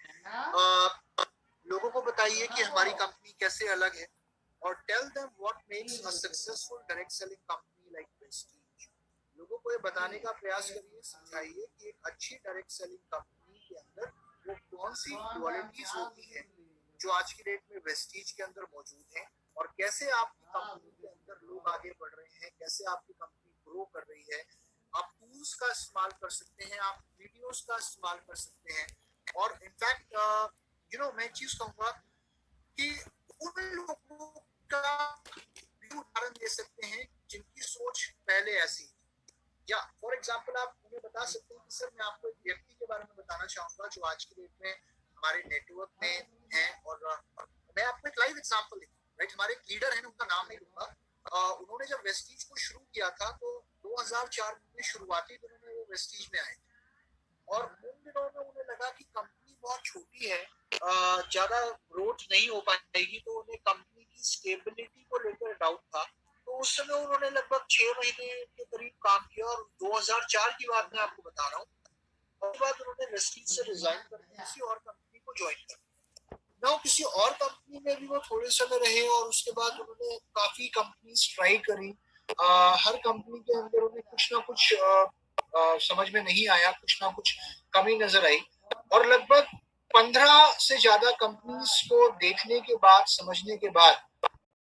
लोगों को बताइए कि हमारी कंपनी कैसे अलग है और tell them what makes a successful direct selling company like Vestige. लोगों को ये बताने का प्रयास करिए, समझाइए कि एक अच्छी डायरेक्ट सेलिंग कंपनी के अंदर वो कौन सी क्वालिटीज होती है जो आज की डेट में वेस्टीज के अंदर मौजूद है, और कैसे आपकी कंपनी के अंदर लोग आगे बढ़ रहे हैं, कैसे आपकी कंपनी ग्रो कर रही है। आप टूल्स का इस्तेमाल कर सकते हैं, आप वीडियोस का इस्तेमाल कर सकते हैं, और इनफैक्ट मैं चीज कहूंगा कि उन लोगों का भी उदाहरण दे सकते हैं जिनकी सोच पहले ऐसी, या फॉर एग्जांपल आप उन्हें बता सकते हैं कि सर मैं आपको एक व्यक्ति के बारे में बताना चाहूंगा जो आज की डेट में हमारे नेटवर्क में है, और मैं आपको एक लाइव एग्जांपल देता हूँ, राइट। हमारे एक लीडर हैं, उनका नाम नहीं लूंगा। उन्होंने जब वेस्टीज को शुरू किया था तो 2004 में शुरुआती दिनों में वो वेस्टीज में आए, और उन दिनों में उन्हें लगा कि कंपनी बहुत छोटी है, ज्यादा ग्रोथ नहीं हो पाएगी, तो उन्हें कंपनी की स्टेबिलिटी को लेकर डाउट था। तो उस समय उन्होंने लगभग 6 महीने के करीब काम किया, और 2004 की बात मैं आपको बता रहा हूँ। उसके बाद उन्होंने वेस्टीज से रिजाइन करके किसी और कंपनी को ज्वाइन किया। ना किसी और कंपनी में भी वो थोड़े समय रहे, और उसके बाद उन्होंने काफी कंपनीज ट्राई करी। हर कंपनी के अंदर उन्हें कुछ ना कुछ समझ में नहीं आया, कुछ ना कुछ कमी नजर आई, और लगभग 15 से ज्यादा कंपनीज को देखने के बाद, समझने के बाद